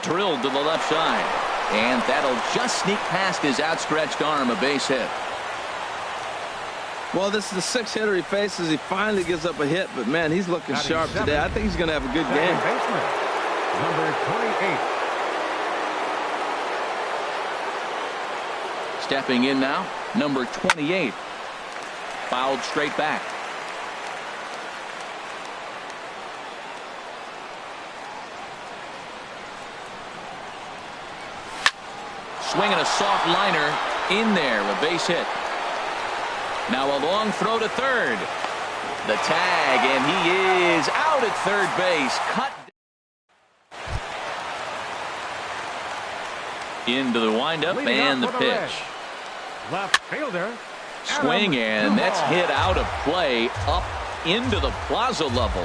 Drilled to the left side. And that'll just sneak past his outstretched arm, a base hit. Well, this is the sixth hitter he faces. He finally gives up a hit, but, man, he's looking sharp today. I think he's going to have a good game. Baseman, number 28. Stepping in now, number 28. Fouled straight back. Swinging a soft liner in there, a base hit. Now a long throw to third. The tag, and he is out at third base. Cut into the windup and the pitch. Left fielder. Swing, and that's hit out of play up into the plaza level.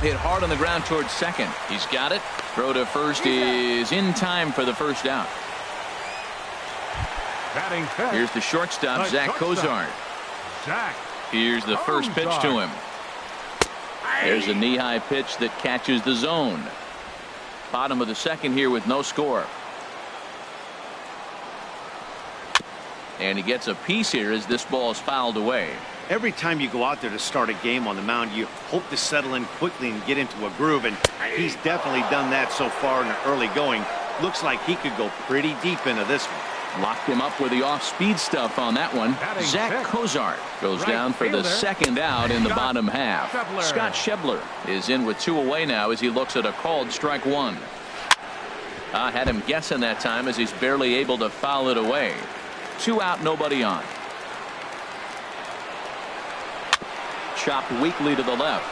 Hit hard on the ground towards second. He's got it. Throw to first is in time for the first out. Here's the shortstop, Zach Cozart. Here's the first pitch to him. There's a knee-high pitch that catches the zone. Bottom of the second here with no score. And he gets a piece here as this ball is fouled away. Every time you go out there to start a game on the mound, you hope to settle in quickly and get into a groove, and he's definitely done that so far in the early going. Looks like he could go pretty deep into this one. Locked him up with the off-speed stuff on that one. Zach Cozart goes down for the second out in the bottom half. Scott Schebler is in with 2 away now as he looks at a called strike 1. I had him guessing that time as he's barely able to foul it away. 2 out, nobody on. Chopped weakly to the left.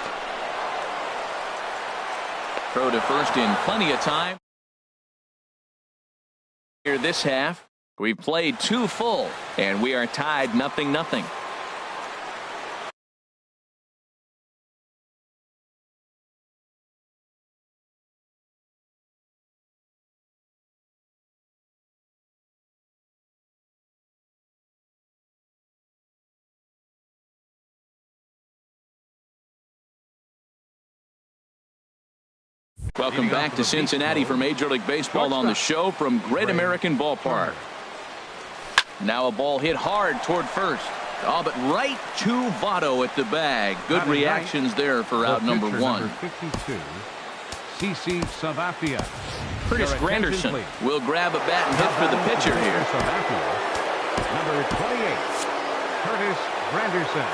Throw to first in plenty of time. Here this half. We've played 2 full, and we are tied 0-0. Welcome back to Cincinnati for Major League Baseball on the show from Great American Ballpark. Now a ball hit hard toward first. Oh, but right to Votto at the bag. Good reactions there for out number 1. 52, CC Sabathia. Curtis Granderson will grab a bat and hit for the pitcher here. Number 28, Curtis Granderson.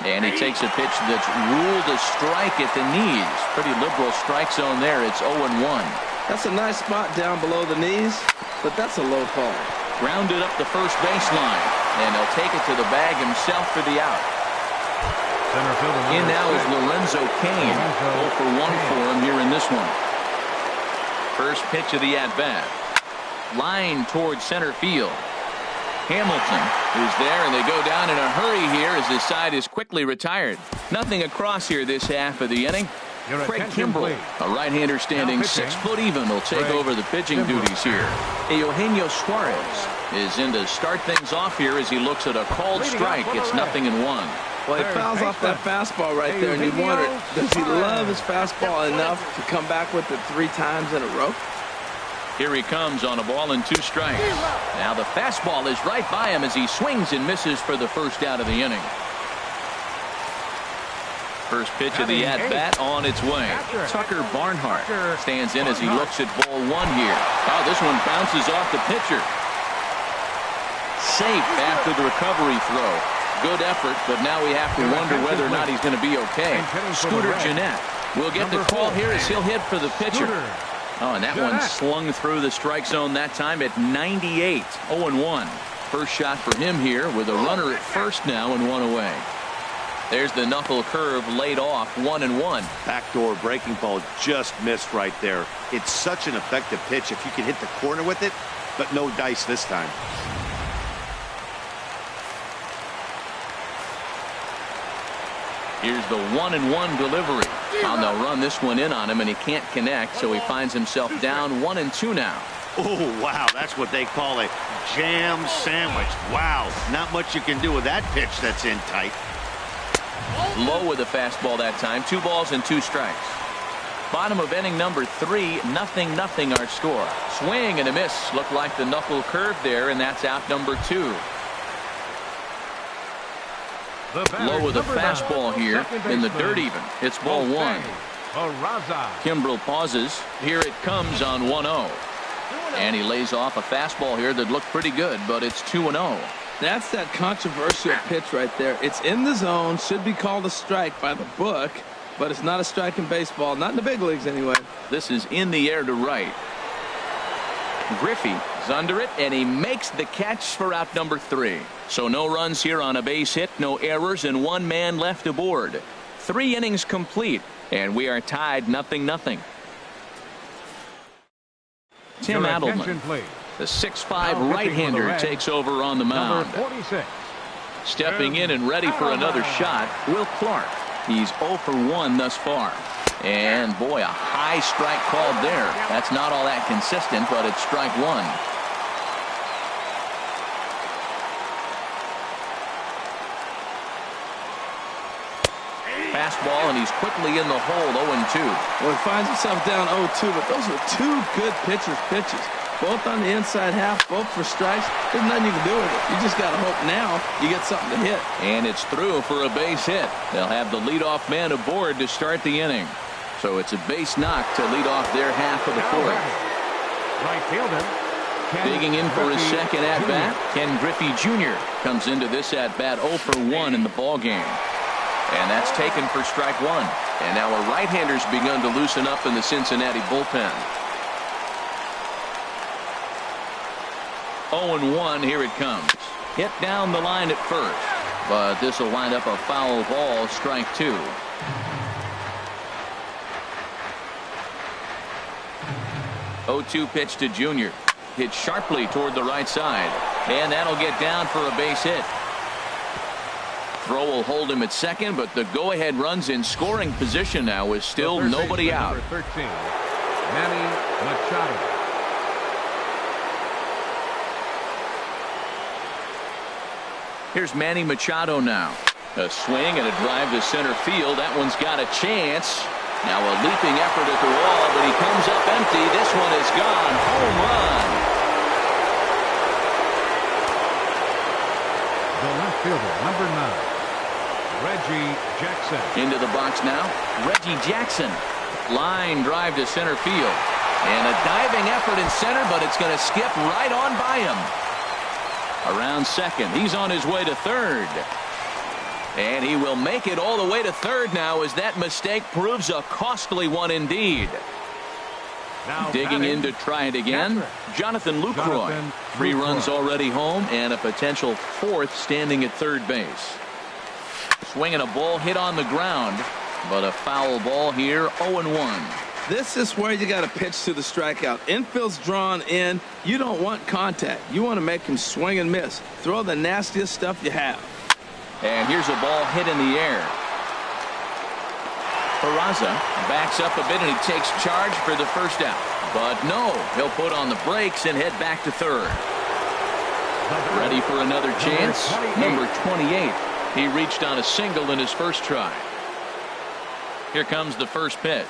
And he takes a pitch that's ruled a strike at the knees. Pretty liberal strike zone there. It's 0-1. That's a nice spot down below the knees, but that's a low call. Grounded up the first baseline, and he'll take it to the bag himself for the out. In now is Lorenzo Cain. 0 for 1 for him here in this one. First pitch of the at-bat. Line towards center field. Hamilton is there, and they go down in a hurry here as this side is quickly retired. Nothing across here this half of the inning. Craig Kimbrell, a right-hander standing 6 foot even, will take over the pitching duties here. Eugenio Suarez is in to start things off here as he looks at a called strike. It's 0-1. Well, he fouls off that fastball right there, and you wonder, does he love his fastball enough to come back with it 3 times in a row? Here he comes on a ball and 2 strikes. Now the fastball is right by him as he swings and misses for the first out of the inning. First pitch of the at-bat on its way. Tucker Barnhart stands in as he looks at ball 1 here. Oh, this one bounces off the pitcher. Safe after the recovery throw. Good effort, but now we have to wonder whether or not he's going to be okay. Scooter Gennett will get the call here as he'll hit for the pitcher. Oh, and that one slung through the strike zone that time at 98. 0-1. First shot for him here with a runner at first now and 1 away. There's the knuckle curve laid off, 1-1. Backdoor breaking ball just missed right there. It's such an effective pitch if you can hit the corner with it, but no dice this time. Here's the 1-1 delivery. And they'll run this one in on him, and he can't connect, so he finds himself down 1-2 now. Oh, wow, that's what they call a jam sandwich. Wow, not much you can do with that pitch that's in tight. Low with the fastball that time. 2 balls and 2 strikes. Bottom of inning number 3, 0-0 our score. Swing and a miss. Looked like the knuckle curve there, and that's out number 2. Low with the fastball here in the dirt even. It's ball 1. Kimbrel pauses. Here it comes on 1-0. And he lays off a fastball here that looked pretty good, but it's 2-0. That's that controversial pitch right there. It's in the zone, should be called a strike by the book, but it's not a strike in baseball, not in the big leagues anyway. This is in the air to right. Griffey is under it, and he makes the catch for out number 3. So no runs here on a base hit, no errors, and 1 man left aboard. 3 innings complete, and we are tied 0-0. Tim Adelman, the 6'5" right-hander, takes over on the mound. Stepping in and ready for another shot, Will Clark. He's 0 for 1 thus far. And boy, a high strike called there. That's not all that consistent, but it's strike 1. Fastball, and he's quickly in the hole, 0-2. Well, he finds himself down 0-2, but those are 2 good pitchers' pitches. Both on the inside half, both for strikes. There's nothing you can do with it. You just got to hope now you get something to hit. And it's through for a base hit. They'll have the leadoff man aboard to start the inning. So it's a base knock to lead off their half of the 4th. Right fielder. Digging in for his second at-bat, Ken Griffey Jr. comes into this at-bat 0 for 1 in the ballgame. And that's taken for strike 1. And now a right-hander's begun to loosen up in the Cincinnati bullpen. 0-1, here it comes. Hit down the line at first, but this will wind up a foul ball, strike 2. Oh-2 pitch to Junior. Hit sharply toward the right side, and that'll get down for a base hit. Throw will hold him at second, but the go-ahead run's in scoring position now with still nobody out. 13, Manny Machado. Here's Manny Machado now. A swing and a drive to center field. That one's got a chance. Now a leaping effort at the wall, but he comes up empty. This one is gone. Home run. The left fielder, number 9, Reggie Jackson. Into the box now, Reggie Jackson. Line drive to center field. And a diving effort in center, but it's going to skip right on by him. Around second. He's on his way to third. And he will make it all the way to third now as that mistake proves a costly one indeed. Now digging in to try it again, Jonathan Lucroy. 3 runs already home and a potential 4th standing at third base. Swinging a ball hit on the ground, but a foul ball here, 0-1. This is where you got to pitch to the strikeout. Infield's drawn in. You don't want contact. You want to make him swing and miss. Throw the nastiest stuff you have. And here's a ball hit in the air. Peraza backs up a bit and he takes charge for the first out. But no, he'll put on the brakes and head back to third. Ready for another chance. Number 28. He reached on a single in his first try. Here comes the first pitch.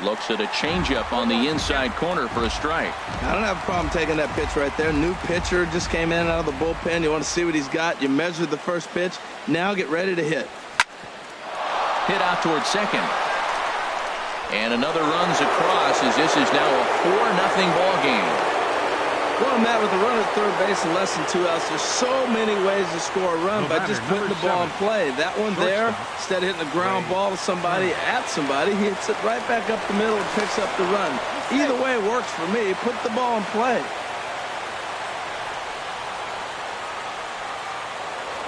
Looks at a changeup on the inside corner for a strike. I don't have a problem taking that pitch right there. New pitcher just came in out of the bullpen. You want to see what he's got. You measured the first pitch. Now get ready to hit. Hit out towards second. And another runs across as this is now a 4-0 ball game. Well, Matt, with a runner at third base and less than 2 outs, there's so many ways to score a run by just putting the ball in play. That one there, instead of hitting a ground ball to somebody, at somebody, he hits it right back up the middle and picks up the run. Either way works for me. Put the ball in play.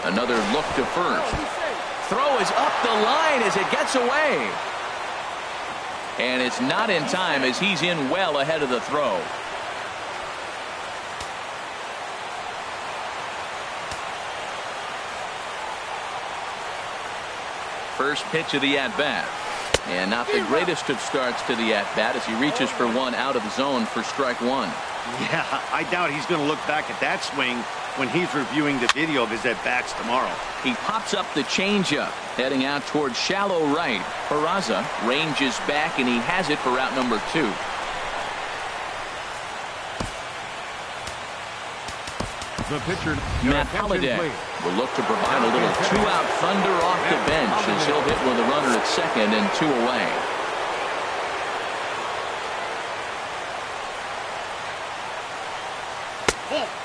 Another look to first. Throw is up the line as it gets away. And it's not in time as he's in well ahead of the throw. First pitch of the at-bat. And not the greatest of starts to the at-bat as he reaches for one out of the zone for strike 1. Yeah, I doubt he's going to look back at that swing when he's reviewing the video of his at-bats tomorrow. He pops up the changeup, heading out towards shallow right. Peraza ranges back, and he has it for route number 2. The pitcher, Matt Holliday will look to provide a little 2-out thunder off the bench as he'll hit with a runner at second and 2 away.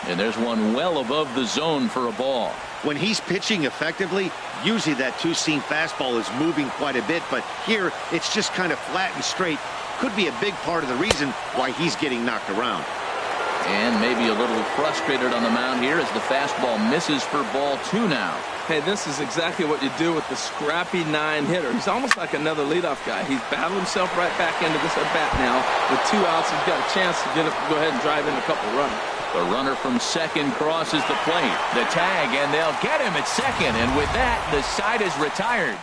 And there's one well above the zone for a ball. When he's pitching effectively, usually that two-seam fastball is moving quite a bit, but here it's just kind of flat and straight. Could be a big part of the reason why he's getting knocked around. And maybe a little frustrated on the mound here as the fastball misses for ball 2 now. Hey, this is exactly what you do with the scrappy 9-hitter. He's almost like another leadoff guy. He's battled himself right back into this at-bat now. With 2 outs, he's got a chance to go ahead and drive in a couple runs. The runner from second crosses the plate. The tag, and they'll get him at second. And with that, the side is retired.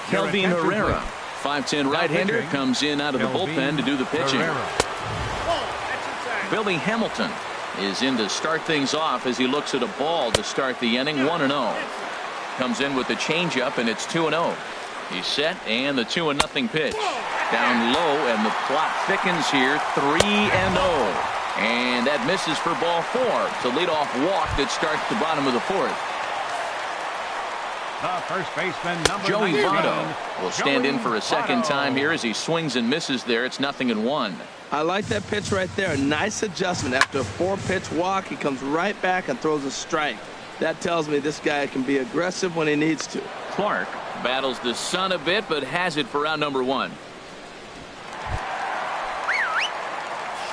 Kelvin Herrera, 5'10" right-hander, comes in out of the bullpen to do the pitching. Billy Hamilton is in to start things off as he looks at a ball to start the inning. 1-0. Comes in with the changeup, and it's 2-0. He's set, and the 2-0 pitch. Down low, and the plot thickens here. 3-0. And that misses for ball 4. It's a leadoff walk that starts the bottom of the 4th. The first baseman, number Joey 19, Votto will stand in for a second time here as he swings and misses there. It's 0-1. I like that pitch right there. A nice adjustment. After a 4-pitch walk, he comes right back and throws a strike. That tells me this guy can be aggressive when he needs to. Clark battles the sun a bit, but has it for out number 1.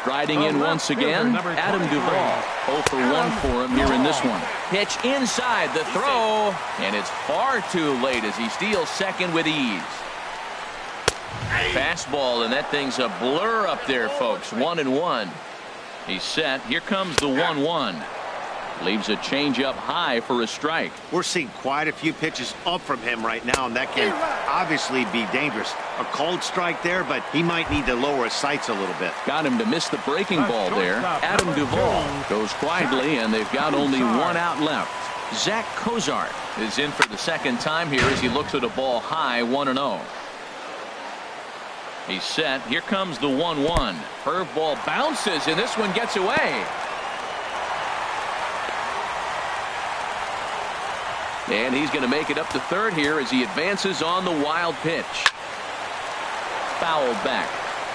Striding in once again, Adam Duvall. 0 for 1 for him here in this one. Pitch inside the throw, and it's far too late as he steals second with ease. Fastball, and that thing's a blur up there, folks. 1-1. He's set. Here comes the 1-1. Leaves a changeup high for a strike. We're seeing quite a few pitches up from him right now, and that can obviously be dangerous. A cold strike there, but he might need to lower his sights a little bit. Got him to miss the breaking ball there. Adam Duvall goes quietly, and they've got only 1 out left. Zach Cozart is in for the second time here as he looks at a ball high. 1-0. He's set. Here comes the 1-1. Curveball bounces, and this one gets away. And he's going to make it up to third here as he advances on the wild pitch. Fouled back.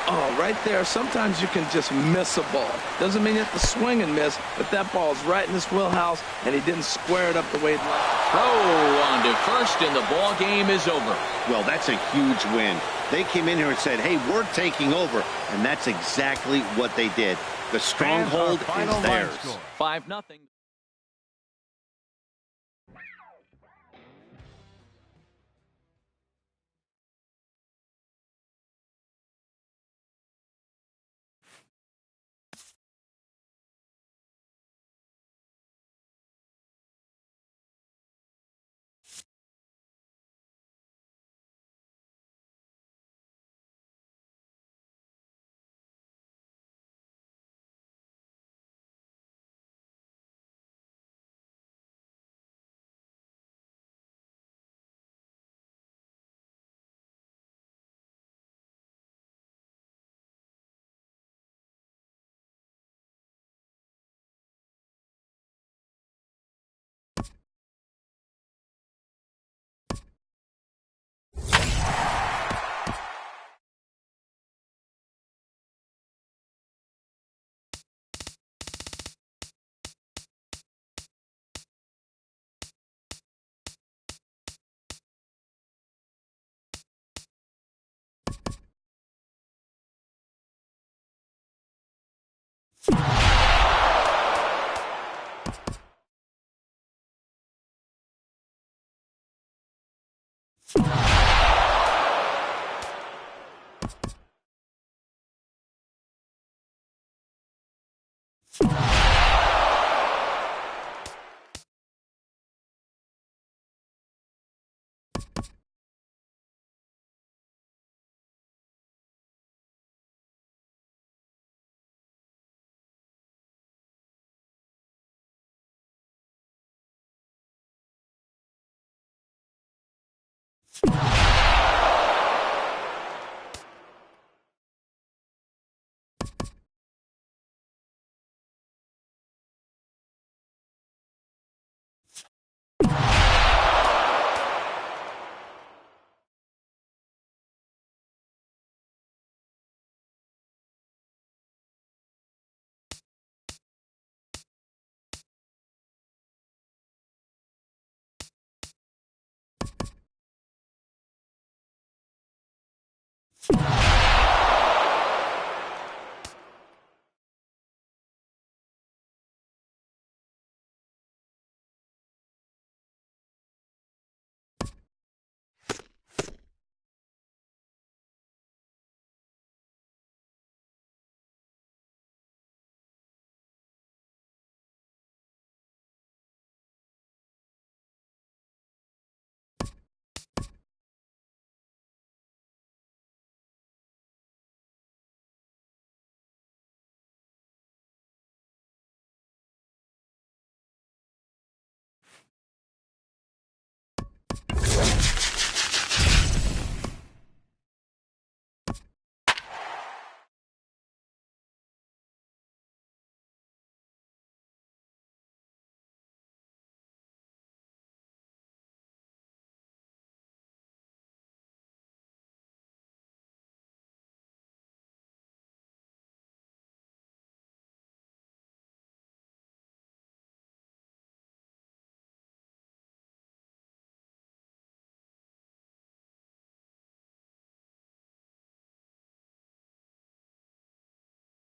Oh, right there. Sometimes you can just miss a ball. Doesn't mean you have to swing and miss, but that ball's right in his wheelhouse, and he didn't square it up the way he'd like. Throw on to first, and the ball game is over. Well, that's a huge win. They came in here and said, hey, we're taking over, and that's exactly what they did. The stronghold is theirs. 5-0.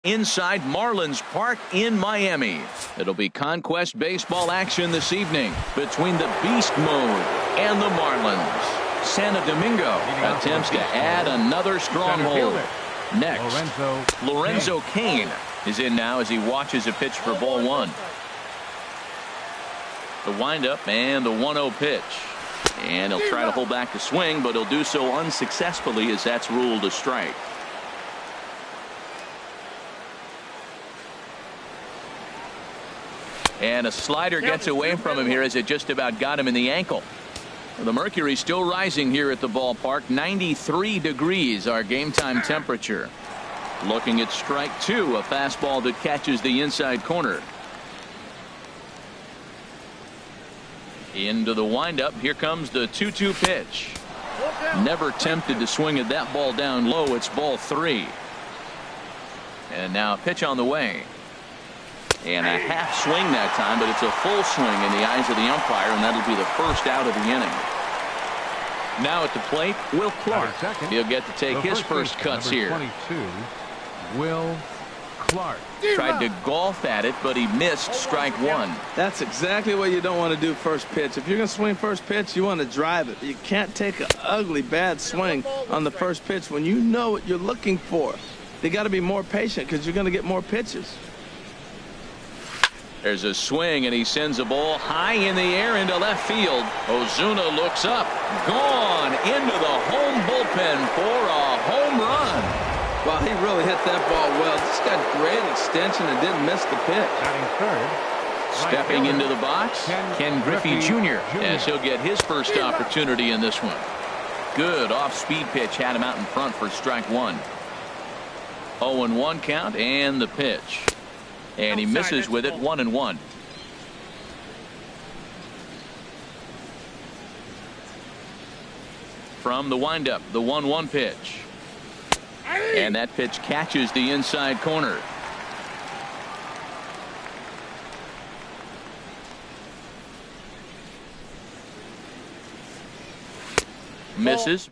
Inside Marlins Park in Miami. It'll be Conquest baseball action this evening between the Beast Mode and the Marlins. Santo Domingo attempts to add another stronghold. Next, Lorenzo Cain is in now as he watches a pitch for ball one. The windup and the 1-0 pitch. And he'll try to hold back the swing, but he'll do so unsuccessfully as that's ruled a strike. And a slider gets away from him here as it just about got him in the ankle. The mercury still rising here at the ballpark. 93 degrees our game time temperature. Looking at strike two, a fastball that catches the inside corner. Into the windup. Here comes the 2-2 pitch. Never tempted to swing at that ball down low. It's ball three. And now a pitch on the way. And a half swing that time, but it's a full swing in the eyes of the umpire, and that'll be the first out of the inning. Now at the plate, Will Clark. He'll get to take his first cuts here. 22, Will Clark. Tried to golf at it, but he missed strike one. That's exactly what you don't want to do first pitch. If you're going to swing first pitch, you want to drive it. You can't take an ugly, bad swing on the first pitch when you know what you're looking for. They got to be more patient because you're going to get more pitches. There's a swing, and he sends a ball high in the air into left field. Ozuna looks up. Gone into the home bullpen for a home run. Well, he really hit that ball well. Just got great extension and didn't miss the pitch. Batting third. Stepping into the box, Ken Griffey Jr. as he'll get his first opportunity in this one. Good off-speed pitch had him out in front for strike one. 0-1 count and the pitch. And he misses with it. 1-1. From the windup, the 1-1 pitch. And that pitch catches the inside corner. Misses.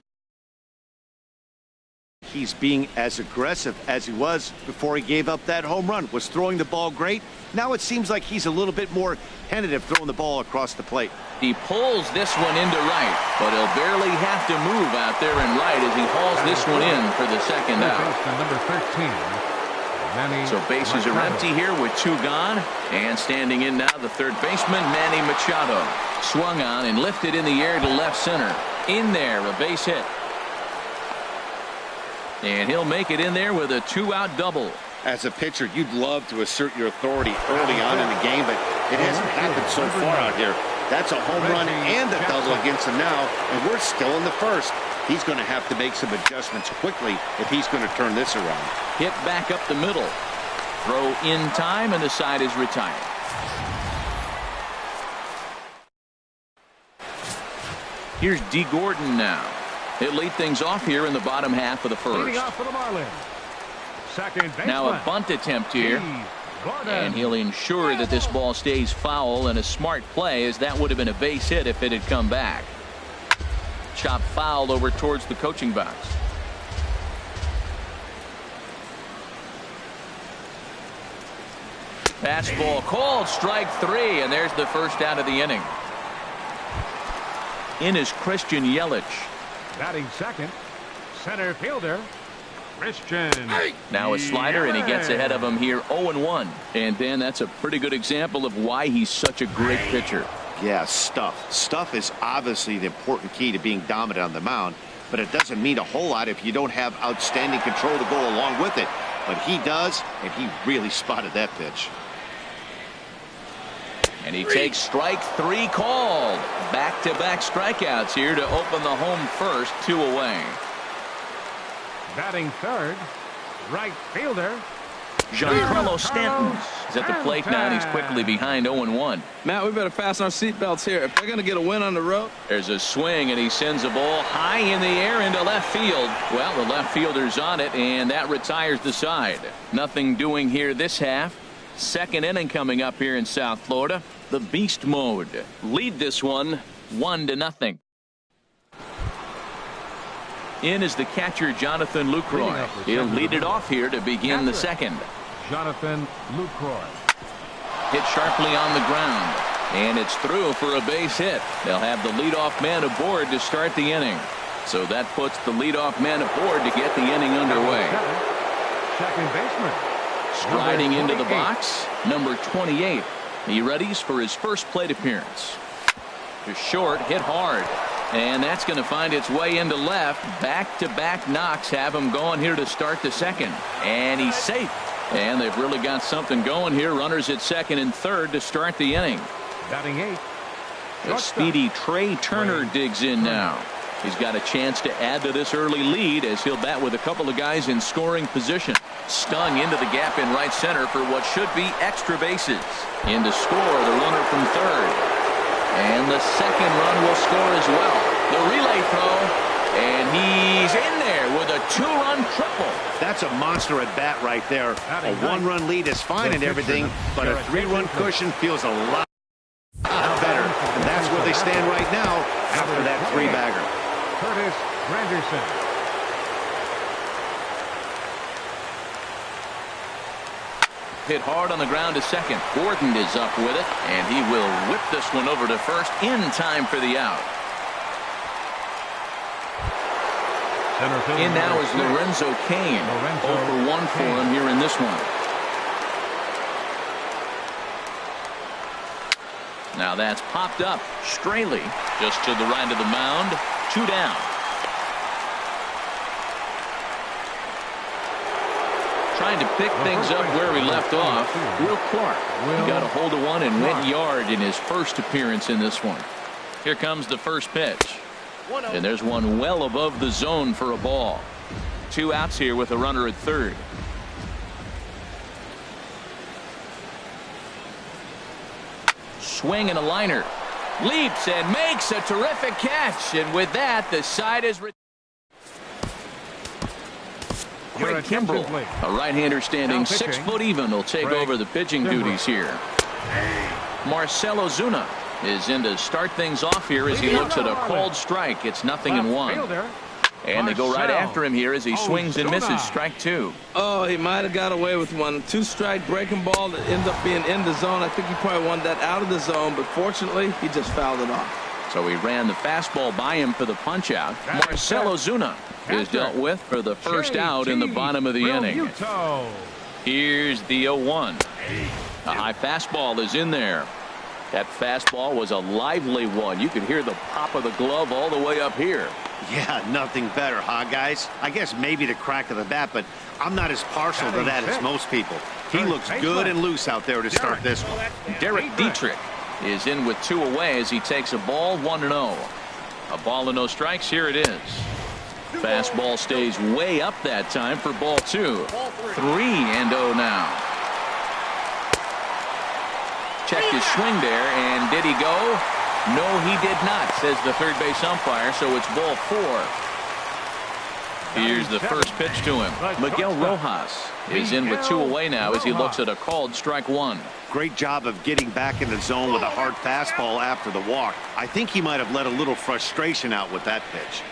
He's being as aggressive as he was before he gave up that home run. Was throwing the ball great. Now it seems like he's a little bit more tentative throwing the ball across the plate. He pulls this one into right, but he'll barely have to move out there in right as he hauls this one in for the second out. Number 13, so bases are empty here with two gone. And standing in now the third baseman, Manny Machado. Swung on and lifted in the air to left center. In there, a base hit. And he'll make it in there with a two-out double. As a pitcher, you'd love to assert your authority early on in the game, but it hasn't happened so far out here. That's a home run and a double against him now, and we're still in the first. He's going to have to make some adjustments quickly if he's going to turn this around. Hit back up the middle. Throw in time, and the side is retired. Here's D. Gordon now. He'll lead things off here in the bottom half of the first. Leading off for the Marlins. Second baseman. Now a bunt attempt here. And he'll ensure that this ball stays foul, and a smart play, as that would have been a base hit if it had come back. Chop foul over towards the coaching box. Fastball called, strike three, and there's the first out of the inning. In is Christian Yelich. Batting second, center fielder, Christian. Now a slider, and he gets ahead of him here 0-1. And Dan, that's a pretty good example of why he's such a great pitcher. Yeah, stuff. Stuff is obviously the important key to being dominant on the mound, but it doesn't mean a whole lot if you don't have outstanding control to go along with it. But he does, and he really spotted that pitch. And he takes strike three called. Back-to-back strikeouts here to open the home first, 2 away. Batting third, right fielder, Giancarlo Stanton is at the plate now, and he's quickly behind 0-1. Matt, we better fasten our seatbelts here. If they're going to get a win on the road. There's a swing, and he sends a ball high in the air into left field. Well, the left fielder's on it, and that retires the side. Nothing doing here this half. Second inning coming up here in South Florida. The beast mode lead this one 1-0. In is the catcher, Jonathan Lucroy. He'll lead it off here to begin the second. Jonathan Lucroy. Hit sharply on the ground, and it's through for a base hit. They'll have the leadoff man aboard to start the inning. So that puts the leadoff man aboard to get the inning underway. Second baseman. Striding into the box, number 28. He readies for his first plate appearance. To short, hit hard. And that's going to find its way into left. Back-to-back knocks have him going here to start the second. And he's safe. And they've really got something going here. Runners at second and third to start the inning. Batting eighth. The speedy Trey Turner digs in now. He's got a chance to add to this early lead as he'll bat with a couple of guys in scoring position. Stung into the gap in right center for what should be extra bases. In to score, the runner from third. And the second run will score as well. The relay throw, and he's in there with a 2-run triple. That's a monster at bat right there. A 1-run lead is fine and everything, but a 3-run cushion feels a lot better. And that's where they stand right now after that 3-bagger. Curtis Granderson. Hit hard on the ground to second. Gordon is up with it, and he will whip this one over to first in time for the out. In now is Lorenzo Cain. 0 for 1 for him here in this one. Now that's popped up. Straley just to the right of the mound. 2 down. Trying to pick things up where we left off. Will Clark. He got a hold of one and went yard in his first appearance in this one. Here comes the first pitch. And there's one well above the zone for a ball. 2 outs here with a runner at third. Swing and a liner. Leaps and makes a terrific catch. And with that, the side is... Craig Kimbrell, a right-hander standing 6 foot even, will take over the pitching duties here. Marcell Ozuna is in to start things off here as he looks at a called strike. It's 0-1. And they go right after him here as he swings and misses. Strike 2. Oh, he might have got away with one. 2-strike breaking ball that ends up being in the zone. I think he probably wanted that out of the zone, but fortunately, he just fouled it off. So he ran the fastball by him for the punch-out. Marcell Ozuna is dealt with for the first out in the bottom of the inning. Here's the 0-1. A high fastball is in there. That fastball was a lively one. You could hear the pop of the glove all the way up here. Yeah, nothing better, huh, guys? I guess maybe the crack of the bat, but I'm not as partial to that as most people. He looks good and loose out there to start this one. Derek Dietrich is in with 2 away as he takes a ball 1-0. A ball and no strikes. Here it is. Fastball stays way up that time for ball 2. 3-0 now. Checked his swing there, and did he go? No, he did not, says the third base umpire, so it's ball 4. Here's the first pitch to him. Miguel Rojas is in with 2 away now as he looks at a called strike 1. Great job of getting back in the zone with a hard fastball after the walk. I think he might have let a little frustration out with that pitch.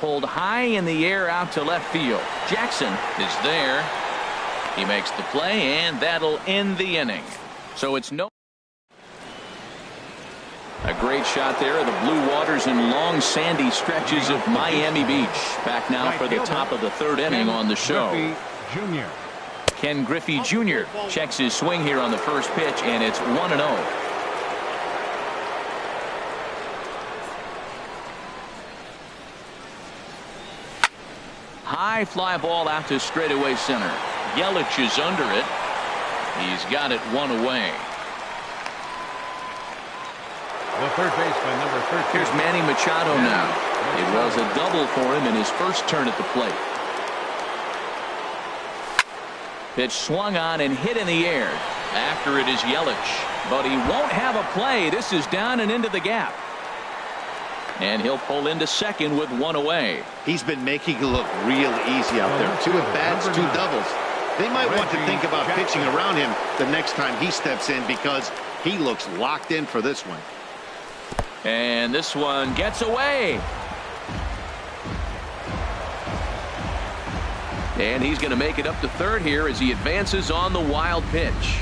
Pulled high in the air out to left field. Jackson is there. He makes the play, and that'll end the inning. So it's no. A great shot there of the blue waters and long sandy stretches of Miami Beach. Back now for the top of the 3rd inning on the show. Ken Griffey Jr. checks his swing here on the first pitch, and it's 1-0. High fly ball out to straightaway center. Yelich is under it. He's got it 1 away. The third baseman, number 13. Here's Manny Machado now. It was a double for him in his first turn at the plate. Pitch swung on and hit in the air. After it is Yelich, but he won't have a play. This is down and into the gap. And he'll pull into second with 1 away. He's been making it look real easy out there. 2 at-bats, 2 doubles. They might want to think about pitching around him the next time he steps in because he looks locked in for this one. And this one gets away. And he's going to make it up to third here as he advances on the wild pitch.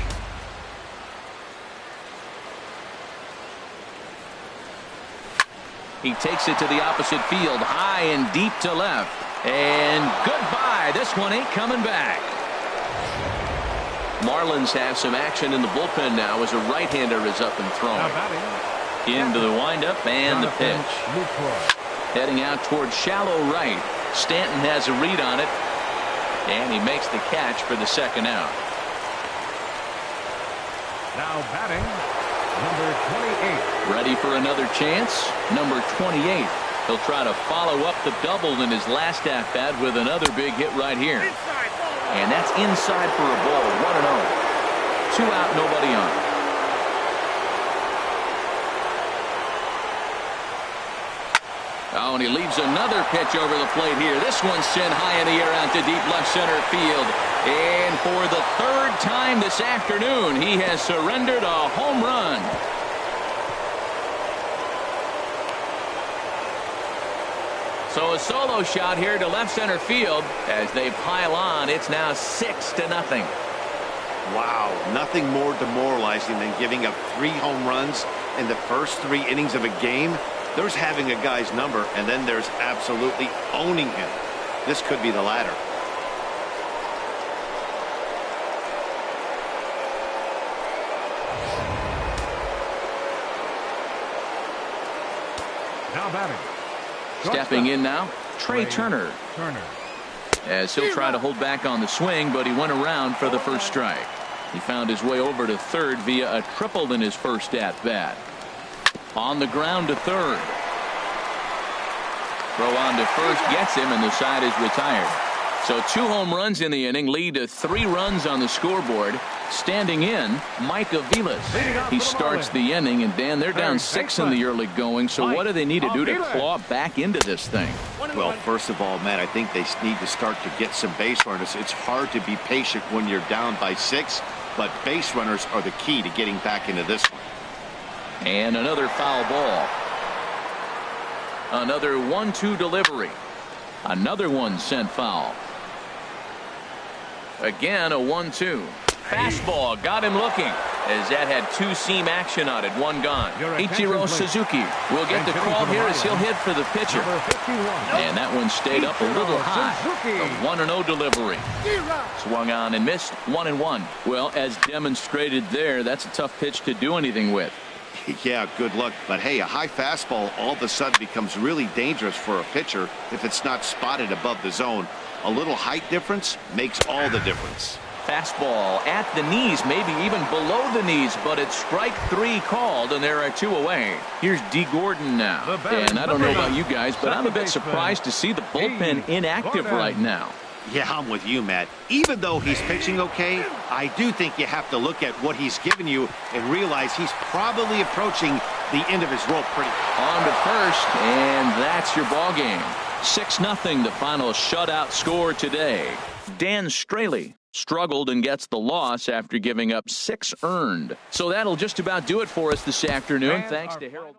He takes it to the opposite field, high and deep to left. And goodbye. This one ain't coming back. Marlins have some action in the bullpen now as a right-hander is up and throwing. Into the windup and the pitch. Heading out towards shallow right. Stanton has a read on it. And he makes the catch for the second out. Now batting, number 28. Ready for another chance? Number 28. He'll try to follow up the double in his last at-bat with another big hit right here. And that's inside for a ball. 1-0. 2 out, nobody on. Oh, and he leaves another pitch over the plate here. This one's sent high in the air out to deep left center field. And for the 3rd time this afternoon, he has surrendered a home run. So a solo shot here to left center field as they pile on. It's now 6-0. Wow, nothing more demoralizing than giving up 3 home runs in the first 3 innings of a game. There's having a guy's number, and then there's absolutely owning him. This could be the latter. Now batting. Stepping in now, Trey Turner. As he'll try to hold back on the swing, but he went around for the first strike. He found his way over to third via a triple in his first at-bat. On the ground to third. Throw on to first gets him, and the side is retired. So 2 home runs in the inning lead to 3 runs on the scoreboard. Standing in, Mike Aviles. He starts the inning, and Dan, they're down 6 in the early going. So what do they need to do to claw back into this thing? Well, first of all, Matt, I think they need to start to get some base runners. It's hard to be patient when you're down by 6, but base runners are the key to getting back into this one. And another foul ball. Another 1-2 delivery. Another one sent foul. Again, a 1-2. Fastball got him looking as that had 2-seam action on it. 1 gone. Ichiro Suzuki will get the call here as he'll hit for the pitcher. And that one stayed up a little high. A 1-0 delivery. Swung on and missed. 1-1. Well, as demonstrated there, that's a tough pitch to do anything with. Yeah, good luck. But hey, a high fastball all of a sudden becomes really dangerous for a pitcher if it's not spotted above the zone. A little height difference makes all the difference. Fastball at the knees, maybe even below the knees, but it's strike 3 called, and there are 2 away. Here's D. Gordon now. And I don't know about you guys, but I'm a bit surprised to see the bullpen inactive right now. Yeah, I'm with you, Matt. Even though he's pitching okay, I do think you have to look at what he's given you and realize he's probably approaching the end of his rope pretty. On to first, and that's your ball game. 6-0, the final shutout score today. Dan Straley struggled and gets the loss after giving up 6 earned. So that'll just about do it for us this afternoon. Thanks to Harold.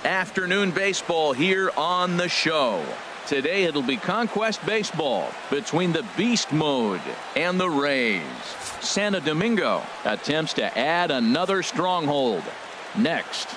Afternoon baseball here on the show. Today it'll be Conquest Baseball between the Beast Mode and the Rays. Santo Domingo attempts to add another stronghold. Next.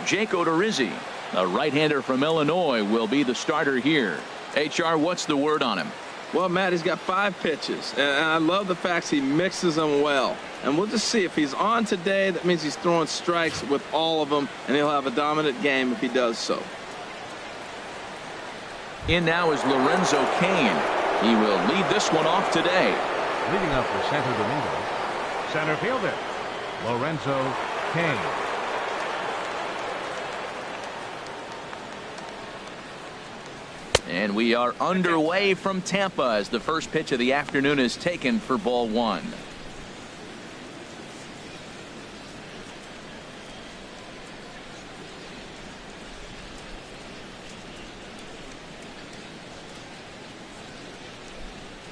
Jake Odorizzi, a right-hander from Illinois, will be the starter here. HR, what's the word on him? Well, Matt, he's got 5 pitches, and I love the fact he mixes them well. And we'll just see if he's on today. That means he's throwing strikes with all of them, and he'll have a dominant game if he does so. In now is Lorenzo Cain. He will lead this one off today. Leading up for Santo Domingo, center fielder Lorenzo Cain. And we are underway from Tampa as the first pitch of the afternoon is taken for ball 1.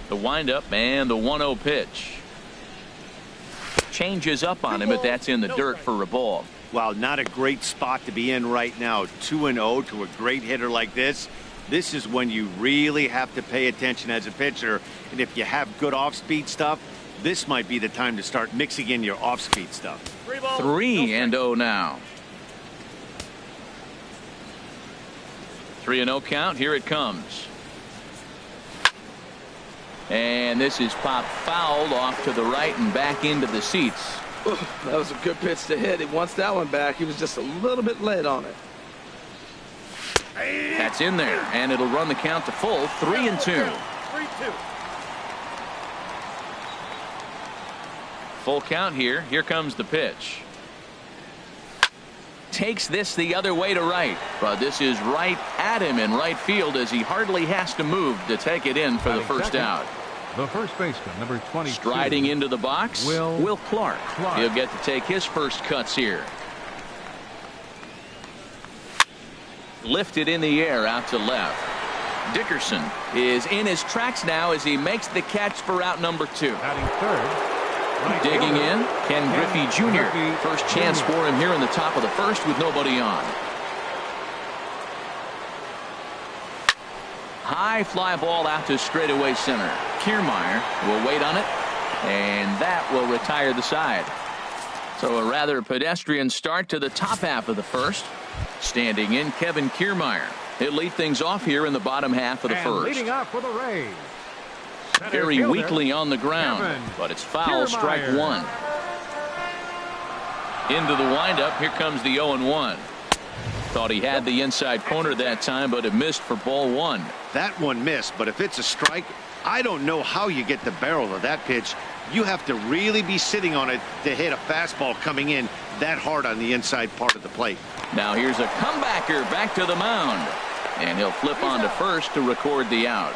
The windup and the 1-0 pitch. Changes up on him, but that's in the dirt for a ball. Wow, not a great spot to be in right now. 2-0 to a great hitter like this. This is when you really have to pay attention as a pitcher. And if you have good off-speed stuff, this might be the time to start mixing in your off-speed stuff. 3-0 now. 3-0 count. Here it comes. And this is popped foul off to the right and back into the seats. Ooh, that was a good pitch to hit. He wants that one back. He was just a little bit late on it. That's in there, and it'll run the count to full. 3-2. 3-2. Full count here. Here comes the pitch. Takes this the other way to right, but this is right at him in right field as he hardly has to move to take it in for the first out. The first baseman, number 22. Striding into the box, Will Clark. He'll get to take his first cuts here. Lifted in the air out to left. Dickerson is in his tracks now as he makes the catch for out number 2. Batting third. Digging in, Ken Griffey Jr. First chance for him here in the top of the first with nobody on. High fly ball out to straightaway center. Kiermaier will wait on it, and that will retire the side. So a rather pedestrian start to the top half of the first. Standing in, Kevin Kiermaier. He'll lead things off here in the bottom half of the first. Leading up for the Rays, very weakly on the ground, but it's foul. Strike 1. Into the windup. Here comes the 0-1. Thought he had the inside corner that time, but it missed for ball 1. That one missed, but if it's a strike, I don't know how you get the barrel of that pitch. You have to really be sitting on it to hit a fastball coming in that hard on the inside part of the plate. Now here's a comebacker back to the mound, and he'll flip on to first to record the out.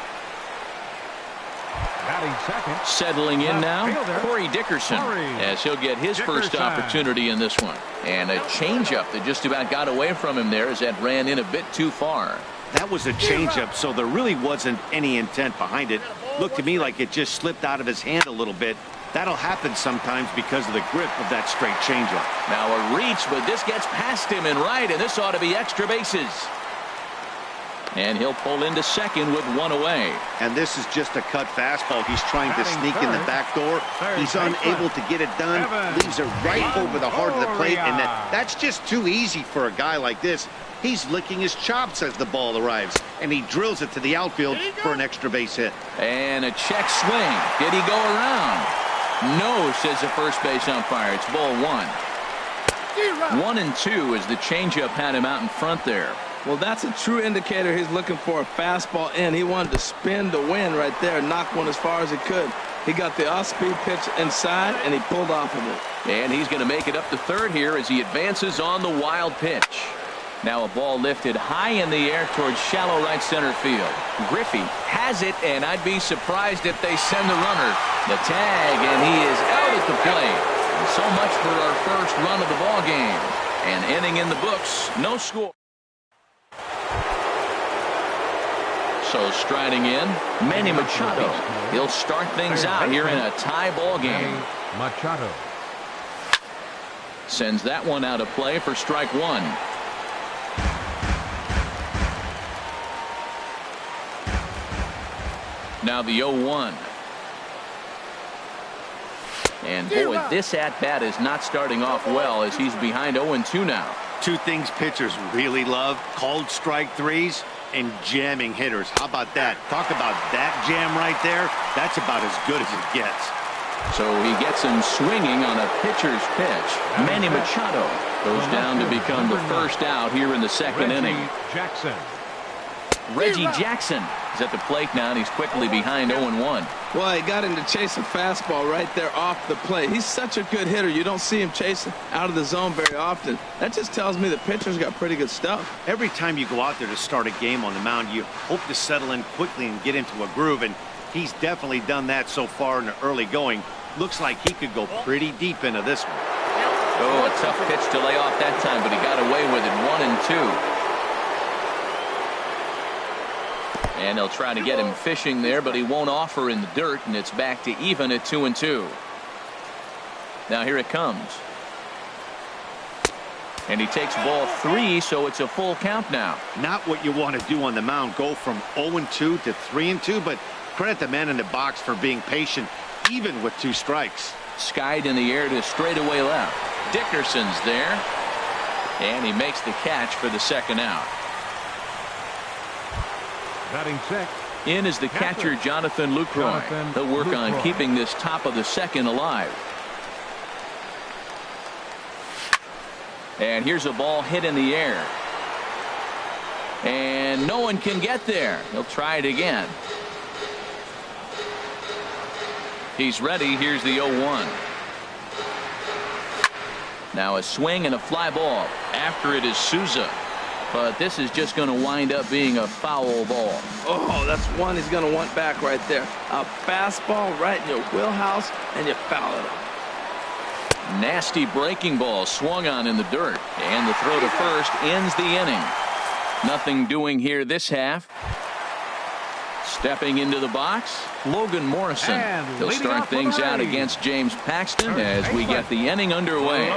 batting second. Settling in now, fielder, Corey Dickerson, as he'll get his first opportunity in this one. And a changeup that just about got away from him there as that ran in a bit too far. That was a changeup, so there really wasn't any intent behind it. Looked to me like it just slipped out of his hand a little bit. That'll happen sometimes because of the grip of that straight changeup. Now a reach, but this gets past him and right, and this ought to be extra bases. And he'll pull into second with one away. And this is just a cut fastball. He's trying to sneak in the back door. He's unable to get it done. Leaves it right over the heart of the plate, and that's just too easy for a guy like this. He's licking his chops as the ball arrives, and he drills it to the outfield for an extra base hit. And a check swing. Did he go around? No, says the first base umpire. It's ball one. 1-2 as the changeup had him out in front there. Well, that's a true indicator he's looking for a fastball in. He wanted to spin to win right there, knock one as far as he could. He got the off-speed pitch inside, and he pulled off of it. And he's going to make it up to third here as he advances on the wild pitch. Now a ball lifted high in the air towards shallow right center field. Griffey has it, and I'd be surprised if they send the runner. The tag, and he is out at the plate. And so much for our first run of the ball game. And inning in the books, no score. So striding in, Manny Machado. He'll start things out here in a tie ball game. Machado. Sends that one out of play for strike one. Now the 0-1. And boy, this at-bat is not starting off well as he's behind 0-2 now. Two things pitchers really love: called strike threes and jamming hitters. How about that? Talk about that jam right there. That's about as good as it gets. So he gets him swinging on a pitcher's pitch. Manny Machado goes down to become the first out here in the second inning. Jackson. Reggie Jackson is at the plate now, and he's quickly behind 0-1. Well, he got him to chase a fastball right there off the plate. He's such a good hitter. You don't see him chasing out of the zone very often. That just tells me the pitcher's got pretty good stuff. Every time you go out there to start a game on the mound, you hope to settle in quickly and get into a groove, and he's definitely done that so far in the early going. Looks like he could go pretty deep into this one. Oh, a tough pitch to lay off that time, but he got away with it. 1-2. And they'll try to get him fishing there, but he won't offer in the dirt, and it's back to even at 2-2. Now here it comes. And he takes ball 3, so it's a full count now. Not what you want to do on the mound, go from 0-2 to 3-2, but credit the man in the box for being patient, even with 2 strikes. Skied in the air to straightaway left. Dickerson's there, and he makes the catch for the second out. Batting sixth. In is the catcher, Jonathan Lucroy. He'll work on keeping this top of the second alive. And here's a ball hit in the air. And no one can get there. He'll try it again. He's ready. Here's the 0-1. Now a swing and a fly ball. After it is Souza. But this is just going to wind up being a foul ball. Oh, that's one he's going to want back right there. A fastball right in your wheelhouse, and you foul it. Nasty breaking ball swung on in the dirt. And the throw to first ends the inning. Nothing doing here this half. Stepping into the box, Logan Morrison. He'll start things out against James Paxton as we get the inning underway.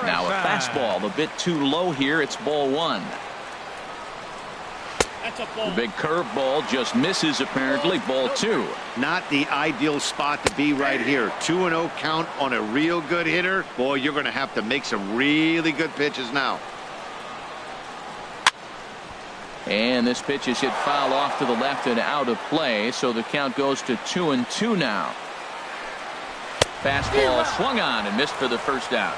Now a fastball a bit too low here. It's ball 1. The big curveball just misses apparently. Ball 2. Not the ideal spot to be right here. 2-0 count on a real good hitter. Boy, you're going to have to make some really good pitches now. And this pitch is hit foul off to the left and out of play, so the count goes to 2-2 now. Fastball swung on and missed for the first out.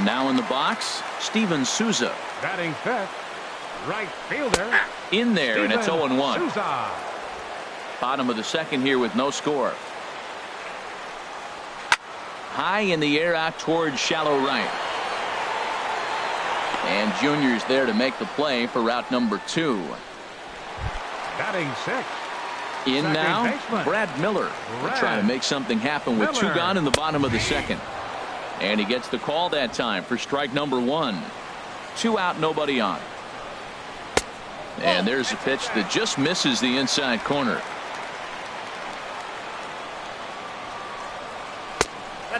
Now in the box, Steven Souza. Batting fifth, right fielder. In there, and it's 0-1. Souza. Bottom of the second here with no score. High in the air out towards shallow right. And Junior's there to make the play for route number 2. Batting sixth. In Second now, baseman. Brad Miller. Will try to make something happen with 2 gone in the bottom of the second. And he gets the call that time for strike number 1. 2 out, nobody on. And there's a pitch that just misses the inside corner.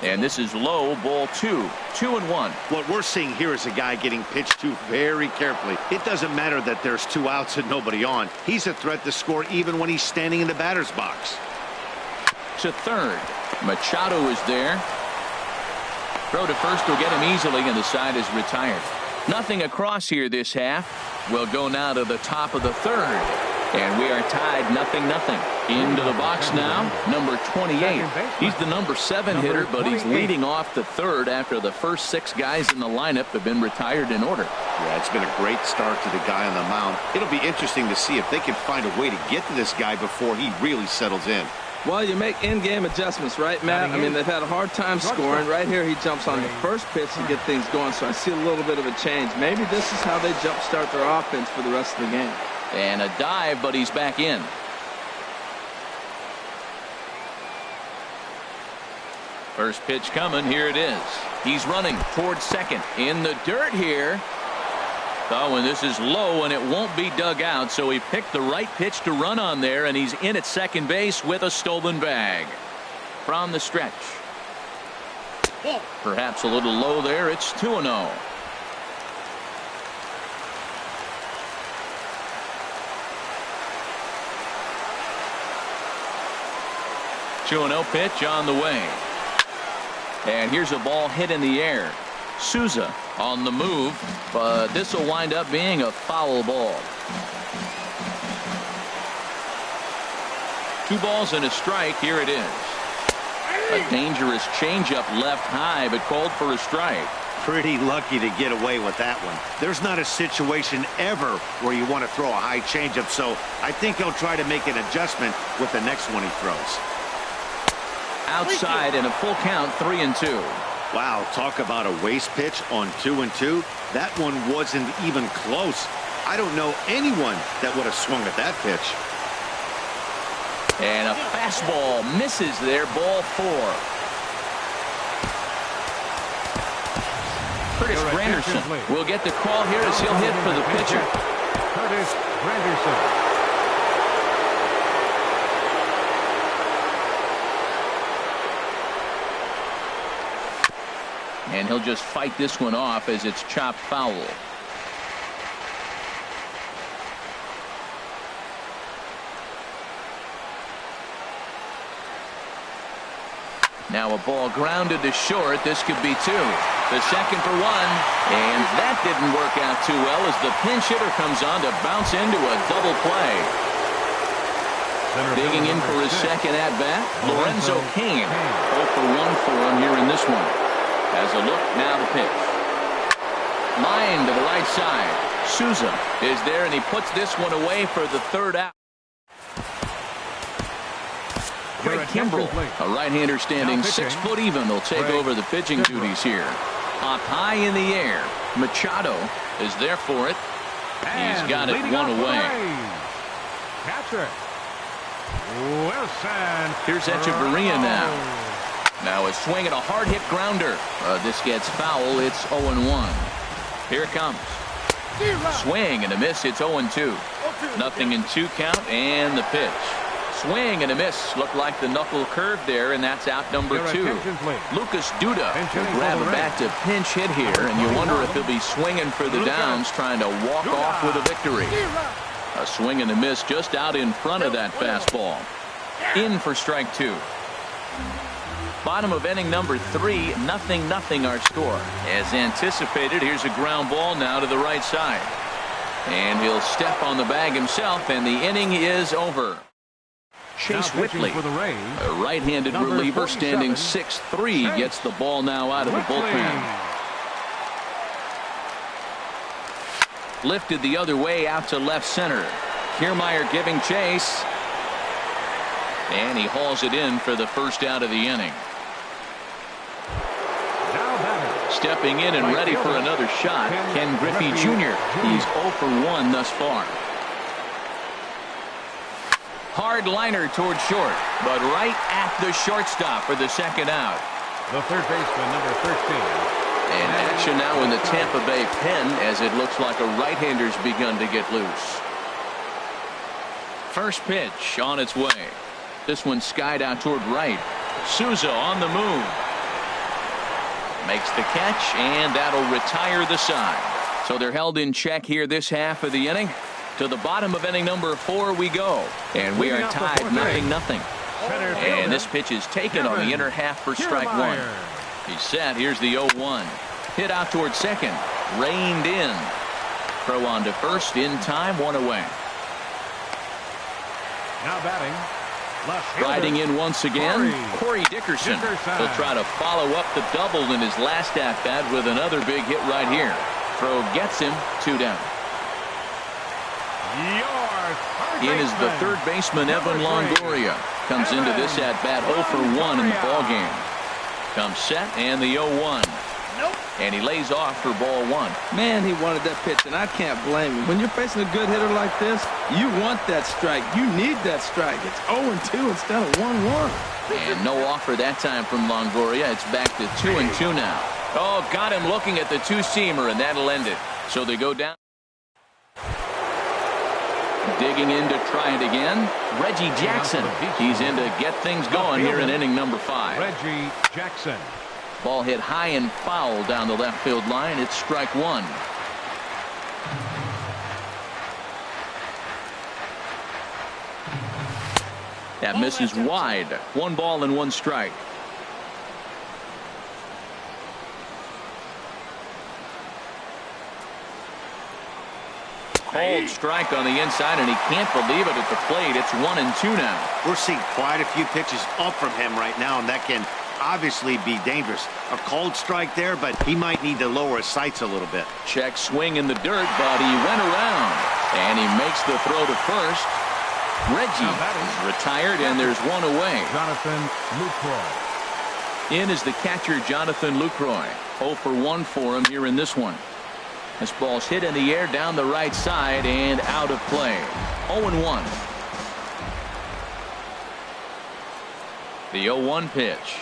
And this is low, ball 2. 2-1. What we're seeing here is a guy getting pitched to very carefully. It doesn't matter that there's 2 outs and nobody on. He's a threat to score even when he's standing in the batter's box. To third. Machado is there. Throw to first will get him easily, and the side is retired. Nothing across here this half. We'll go now to the top of the third. And we are tied 0-0. Into the box now, number 28. He's the number 7 hitter, but he's leading off the third after the first 6 guys in the lineup have been retired in order. Yeah, it's been a great start to the guy on the mound. It'll be interesting to see if they can find a way to get to this guy before he really settles in. Well, you make in-game adjustments, right, Matt? I mean, they've had a hard time scoring. Right here, he jumps on the first pitch to get things going, so I see a little bit of a change. Maybe this is how they jumpstart their offense for the rest of the game. And a dive, but he's back in. First pitch coming. Here it is. He's running towards second. In the dirt here. Oh, and this is low, and it won't be dug out, so he picked the right pitch to run on there, and he's in at second base with a stolen bag. From the stretch. Perhaps a little low there. It's 2-0. 2-0 pitch on the way. And here's a ball hit in the air. Souza on the move, but this will wind up being a foul ball. 2 balls and a strike. Here it is. A dangerous changeup left high, but called for a strike. Pretty lucky to get away with that one. There's not a situation ever where you want to throw a high changeup, so I think he'll try to make an adjustment with the next one he throws. Outside and a full count, 3-2. Wow, talk about a waste pitch on 2-2. That one wasn't even close. I don't know anyone that would have swung at that pitch. And a fastball misses there, ball 4. Curtis Granderson will get the call here as he'll hit for the pitcher. Curtis Granderson. And he'll just fight this one off as it's chopped foul. Now a ball grounded to short. This could be 2. The second for 1. And that didn't work out too well as the pinch hitter comes on to bounce into a double play. Digging in for his second at-bat, Lorenzo Cain. 0 for 1 for him here in this one. As a look, now the pitch. Line to the right side. Souza is there, and he puts this one away for the third out. Craig Kimbrell, a right-hander standing 6 foot even, will take over the pitching duties here. Up high in the air. Machado is there for it. He's got it 1 away. Catcher Wilson. Here's Echeverria now. Now a swing and a hard hit grounder. This gets foul. It's 0-1. Here it comes. Swing and a miss. It's 0-2. 0-2 count and the pitch. Swing and a miss. Looked like the knuckle curve there, and that's out number 2. Lucas Duda will grab a bat to pinch hit here, and you wonder if he'll be swinging for the downs, trying to walk off with a victory. A swing and a miss just out in front of that fastball. In for strike 2. Bottom of inning number 3, 0-0 our score. As anticipated, here's a ground ball now to the right side. And he'll step on the bag himself, and the inning is over. Chase Whitley, a right-handed reliever standing 6'3", gets the ball now out of the bullpen. Lifted the other way out to left center. Kiermaier giving chase. And he hauls it in for the first out of the inning. Stepping in and ready for another shot, Ken Griffey Jr. He's 0 for 1 thus far. Hard liner toward short, but right at the shortstop for the second out. The third baseman, number 13. And action now in the Tampa Bay pen as it looks like a right-hander's begun to get loose. First pitch on its way. This one skied out toward right. Souza on the move. Makes the catch, and that'll retire the side. So they're held in check here this half of the inning. To the bottom of inning number 4 we go. And we are tied 0-0. And this pitch is taken on the inner half for strike 1. He's set. Here's the 0-1. Hit out toward second. Reined in. Throw on to first in time. 1 away. Now batting. Riding in once again, Corey Dickerson. He'll try to follow up the double in his last at-bat with another big hit right here. Throw gets him. 2 down. In is the third baseman, Evan Longoria. Comes into this at-bat 0 for 1 in the ballgame. Comes set, and the 0-1. And he lays off for ball 1. Man, he wanted that pitch, and I can't blame him. When you're facing a good hitter like this, you want that strike. You need that strike. It's 0-2 instead of 1-1. And no offer that time from Longoria. It's back to 2-2 now. Oh, got him looking at the two-seamer, and that'll end it. So they go down. Digging in to try it again, Reggie Jackson. He's in to get things going here in inning number 5. Reggie Jackson. Ball hit high and foul down the left field line. It's strike 1. That misses wide. 1 ball and 1 strike. Cold strike on the inside, and he can't believe it at the plate. It's 1-2 now. We're seeing quite a few pitches up from him right now, and that can obviously be dangerous. A cold strike there, but he might need to lower his sights a little bit. Check swing in the dirt, but he went around, and he makes the throw to first. Reggie is retired, and there's 1 away. Jonathan Lucroy. In is the catcher, Jonathan Lucroy. 0 for 1 for him here in this one. This ball's hit in the air down the right side and out of play. 0-1. The 0-1 pitch.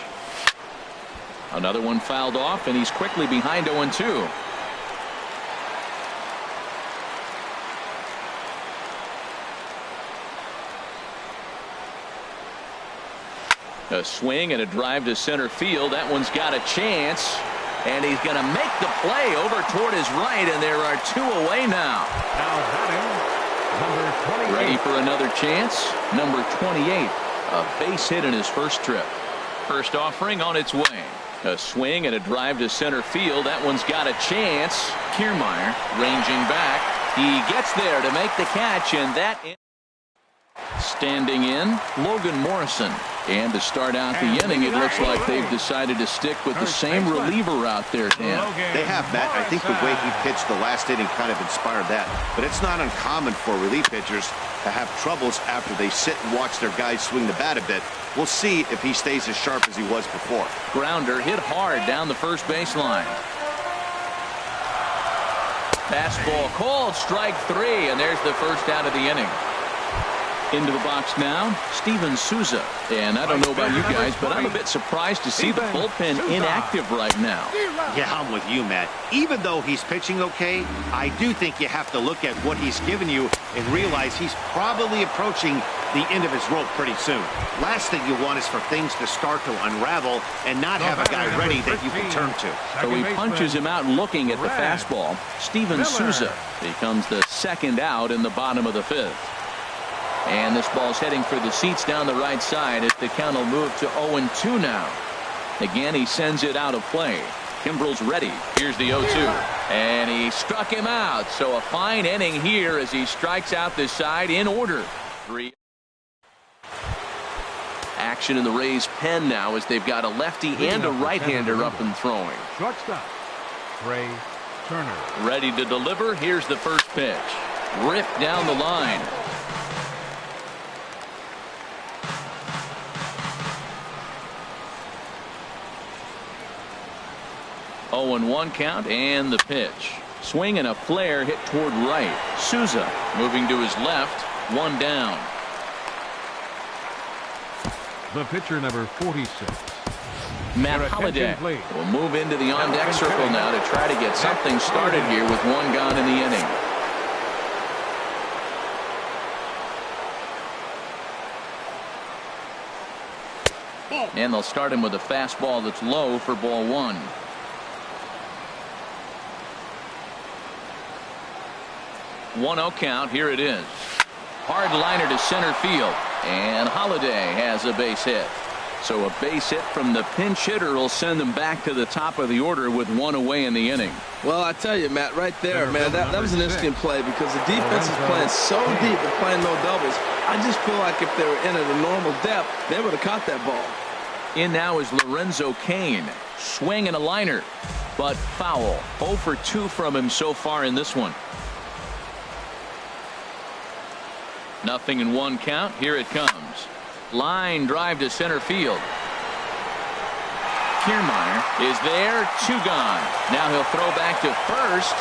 Another one fouled off, and he's quickly behind 0-2. A swing and a drive to center field. That one's got a chance. And he's going to make the play over toward his right, and there are 2 away now. Now batting, number 28. Ready for another chance. Number 28. A base hit in his first trip. First offering on its way. A swing and a drive to center field. That one's got a chance. Kiermaier ranging back. He gets there to make the catch, and that standing in, Logan Morrison. And to start out the inning, it looks like they've decided to stick with the same reliever out there, Dan. They have, Matt. I think the way he pitched the last inning kind of inspired that. But it's not uncommon for relief pitchers to have troubles after they sit and watch their guys swing the bat a bit. We'll see if he stays as sharp as he was before. Grounder hit hard down the first baseline. Fastball called, strike 3, and there's the first out of the inning. Into the box now, Steven Souza. And I don't know about you guys, but I'm a bit surprised to see the bullpen inactive right now. Yeah, I'm with you, Matt. Even though he's pitching okay, I do think you have to look at what he's given you and realize he's probably approaching the end of his rope pretty soon. Last thing you want is for things to start to unravel and not have a guy ready that you can turn to. So he punches him out looking at the fastball. Steven Souza becomes the second out in the bottom of the 5th. And this ball's heading for the seats down the right side as the count will move to 0-2 now. Again, he sends it out of play. Kimbrel's ready. Here's the 0-2. And he struck him out. So a fine inning here as he strikes out this side in order. 3. Action in the Rays' pen now as they've got a lefty and a right-hander up and throwing. Shortstop, Trey Turner. Ready to deliver. Here's the first pitch. Ripped down the line. 0-1 count and the pitch. Swing and a flare hit toward right. Souza moving to his left. 1 down. The pitcher, number 46. Matt Holliday will move into the on-deck circle now to try to get something started here with 1 gone in the inning. And they'll start him with a fastball that's low for ball 1. 1-0 count. Here it is. Hard liner to center field. And Holliday has a base hit. So a base hit from the pinch hitter will send them back to the top of the order with 1 away in the inning. Well, I tell you, Matt, right there, man, that was an interesting play because the defense is playing so deep and playing no doubles. I just feel like if they were in at a normal depth, they would have caught that ball. In now is Lorenzo Cain. Swing and a liner, but foul. 0 for 2 from him so far in this one. 0-1 count. Here it comes. Line drive to center field. Kiermaier is there. 2 gone. Now he'll throw back to first.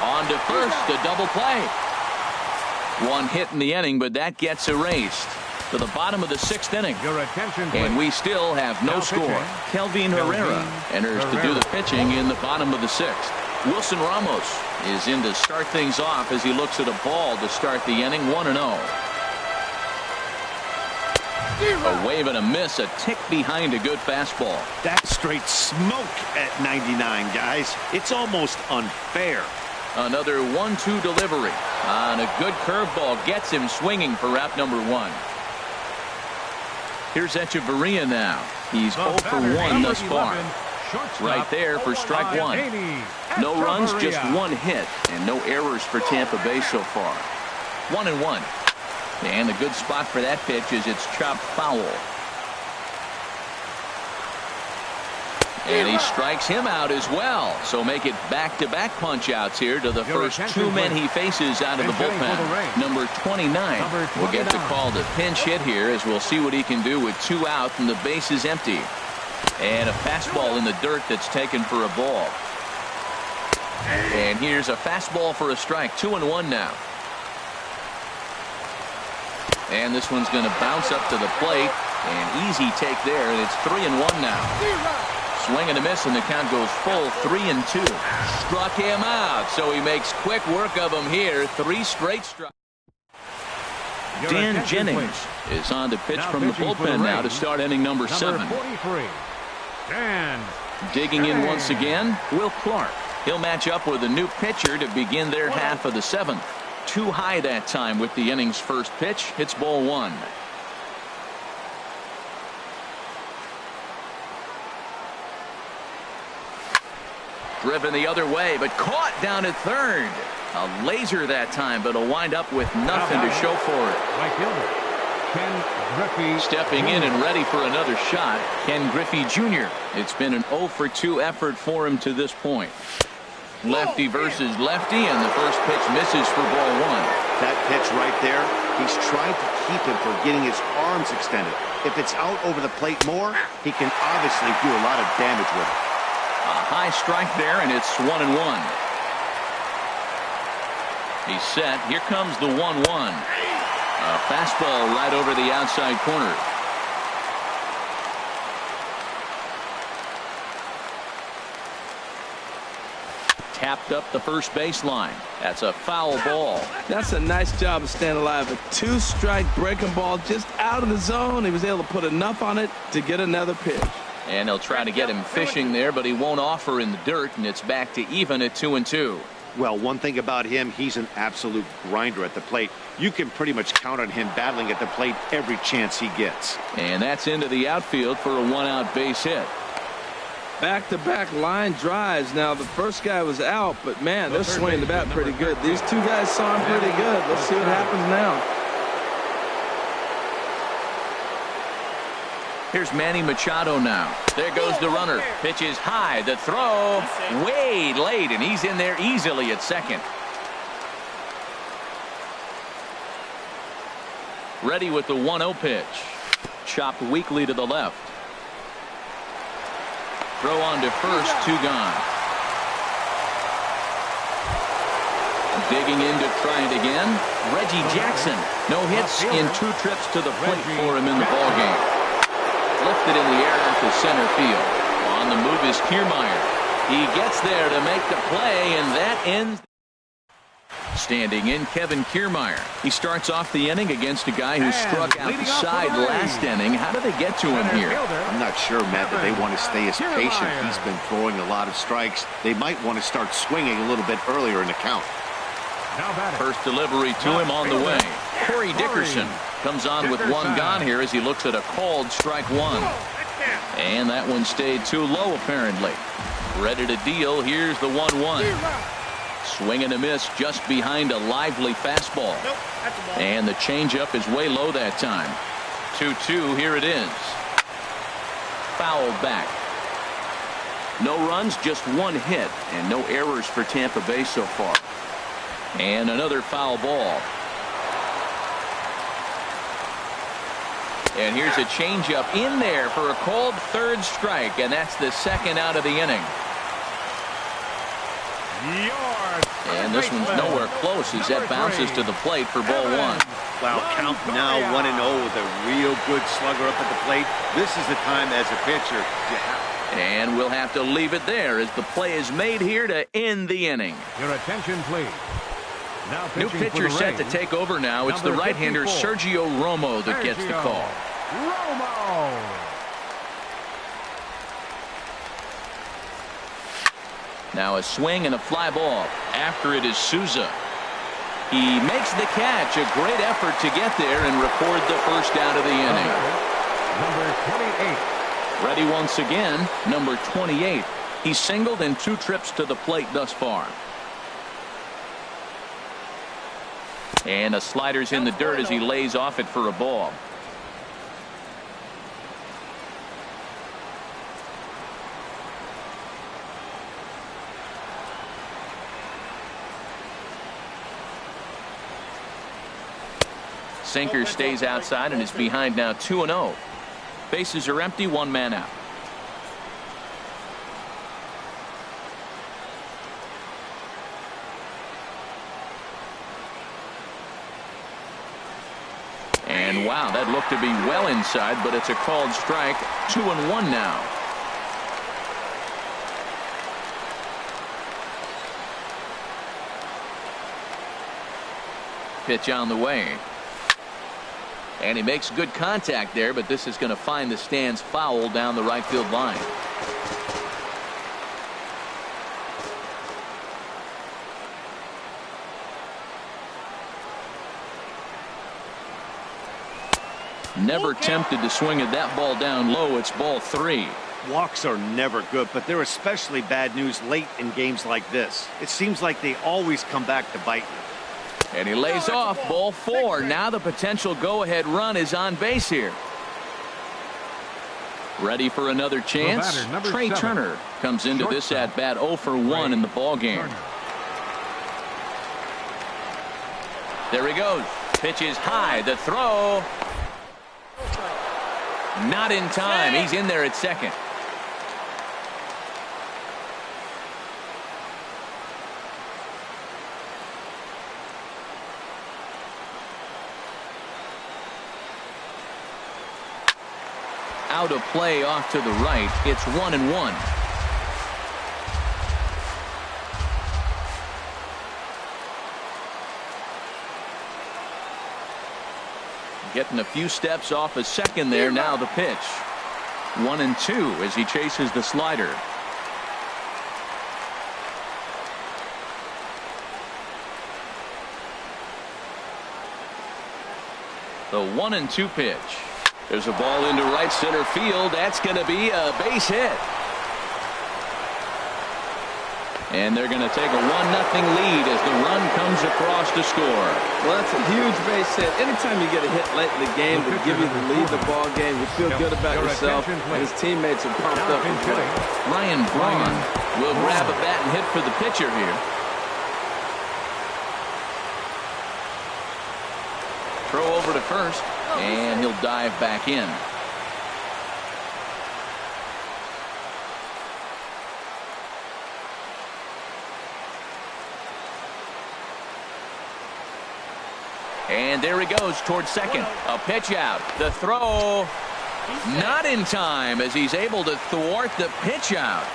On to first. A double play. 1 hit in the inning, but that gets erased. To the bottom of the 6th inning. Your attention, and we still have no score. Kelvin Herrera enters to do the pitching in the bottom of the 6th. Wilson Ramos is in to start things off as he looks at a ball to start the inning. 1-0. A wave and a miss, a tick behind a good fastball. That's straight smoke at 99, guys. It's almost unfair. Another 1-2 delivery on a good curveball gets him swinging for out number 1. Here's Echeverria now. He's 0 for 1 thus far. Right there for strike 1. No runs, just 1 hit, and no errors for Tampa Bay so far. 1-1. And the good spot for that pitch is it's chopped foul. And he strikes him out as well. So make it back-to-back punch-outs here to the first 2 men he faces out of the bullpen. Number 29 will get the call to pinch hit here as we'll see what he can do with 2 out and the base is empty. And a fastball in the dirt that's taken for a ball. And here's a fastball for a strike. 2-1 now. And this one's going to bounce up to the plate. An easy take there, and it's 3-1 now. Swing and a miss, and the count goes full 3-2. Struck him out, so he makes quick work of him here. 3 straight strikes. Dan Jennings is on to pitch from the bullpen now to start inning number 7. Digging in once again, Will Clark. He'll match up with a new pitcher to begin their half of the 7th. Too high that time with the inning's first pitch. It's ball 1. Driven the other way, but caught down at third. A laser that time, but will wind up with nothing to show for it. Right fielder Ken Griffey stepping in and ready for another shot, Ken Griffey Jr. It's been an 0 for 2 effort for him to this point. Lefty versus lefty, and the first pitch misses for ball 1. That pitch right there, he's trying to keep him from getting his arms extended. If it's out over the plate more, he can obviously do a lot of damage with it. A high strike there, and it's 1-1. He's set. Here comes the 1-1. A fastball right over the outside corner. Tapped up the first baseline. That's a foul ball. That's a nice job of staying alive. A 2-strike breaking ball just out of the zone. He was able to put enough on it to get another pitch. And they'll try to get him fishing there, but he won't offer in the dirt, and it's back to even at 2-2. Well, one thing about him, he's an absolute grinder at the plate. You can pretty much count on him battling at the plate every chance he gets. And that's into the outfield for a 1-out base hit. Back-to-back line drives. Now, the first guy was out, but, man, they're swinging the bat pretty good. These 2 guys saw him pretty good. Let's see what happens now. Here's Manny Machado now. There goes the runner. Pitch is high. The throw way late, and he's in there easily at second. Ready with the 1-0 pitch. Chopped weakly to the left. Throw on to first, 2 gone. Digging in to try it again. Reggie Jackson. No hits in 2 trips to the plate for him in the ballgame. Lifted in the air to center field. On the move is Kiermaier. He gets there to make the play, and that ends. Standing in, Kevin Kiermaier. He starts off the inning against a guy who struck outside last inning. How do they get to him here? I'm not sure, Matt, that they want to stay as patient. He's been throwing a lot of strikes. They might want to start swinging a little bit earlier in the count. First delivery to him on the way. Corey Dickerson comes on with 1 gone here as he looks at a called strike 1. And that one stayed too low, apparently. Ready to deal. Here's the 1-1. Swing and a miss just behind a lively fastball. And the changeup is way low that time. 2-2. Here it is. Fouled back. No runs, just 1 hit, and no errors for Tampa Bay so far. And another foul ball. And here's a changeup in there for a called 3rd strike, and that's the 2nd out of the inning. And this one's nowhere close as that bounces to the plate for ball 1. Wow, count now 1-0 with a real good slugger up at the plate. This is the time as a pitcher you have And we'll have to leave it there as the play is made here to end the inning. Your attention, please. Now New pitcher set to take over now. It's the right-hander Sergio Romo that gets the call. Romo! Now a swing and a fly ball. After it is Souza. He makes the catch. A great effort to get there and record the first down of the inning. Number 28. Ready once again, number 28. He's singled in 2 trips to the plate thus far. And a slider's in the dirt as he lays off it for a ball. Sinker stays outside and is behind now 2-0. Bases are empty, 1 man out. And wow, that looked to be well inside, but it's a called strike. 2-1 now. Pitch on the way. And he makes good contact there, but this is going to find the stands foul down the right field line. Never tempted to swing at that ball down low. It's ball 3. Walks are never good, but they're especially bad news late in games like this. It seems like they always come back to bite you. And he lays off. Ball 4. Now the potential go-ahead run is on base here. Ready for another chance. Trey Turner comes into this at bat 0 for 1 in the ball game. There he goes. Pitch is high. The throw. Not in time. He's in there at second. Out of play off to the right. It's 1-1. Getting a few steps off a second there. Now the pitch. 1-2 as he chases the slider. The 1-2 pitch. There's a ball into right center field. That's going to be a base hit. And they're going to take a 1-0 lead as the run comes across to score. Well, that's a huge base hit. Anytime you get a hit late in the game to give you the lead in the ball game, you feel good about yourself, and his teammates are pumped up and play. Ryan Braun will grab a bat and hit for the pitcher here. Throw over to first, and he'll dive back in. And there he goes towards second. A pitch out. The throw not in time as he's able to thwart the pitch out.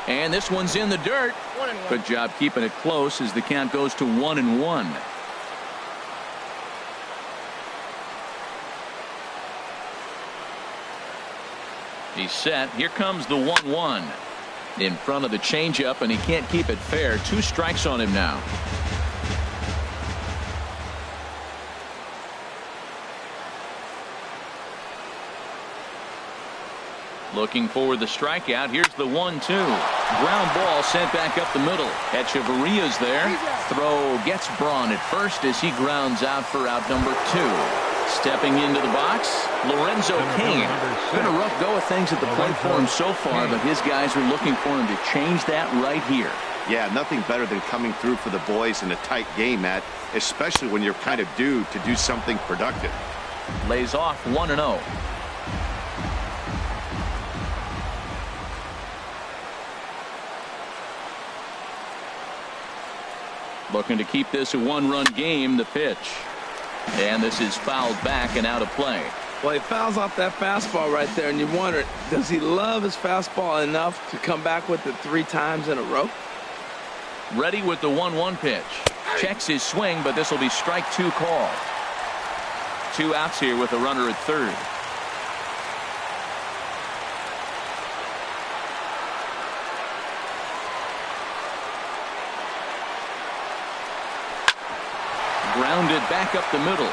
And this one's in the dirt. Good job keeping it close as the count goes to 1-1. He's set. Here comes the 1-1 in front of the changeup, and he can't keep it fair. 2 strikes on him now. Looking for the strikeout. Here's the 1-2. Ground ball sent back up the middle. Echeverria's there. Throw gets Braun at first as he grounds out for out number 2. Stepping into the box, Lorenzo Cain. Been a rough go of things at the plate for him so far, but his guys are looking for him to change that right here. Yeah, nothing better than coming through for the boys in a tight game, Matt, especially when you're kind of due to do something productive. Lays off 1-0. Looking to keep this a one-run game. The pitch. And this is fouled back and out of play. Well, he fouls off that fastball right there, and you wonder, does he love his fastball enough to come back with it 3 times in a row? Ready with the 1-1 pitch. Checks his swing, but this will be strike 2 call. 2 outs here with a runner at third. Grounded back up the middle.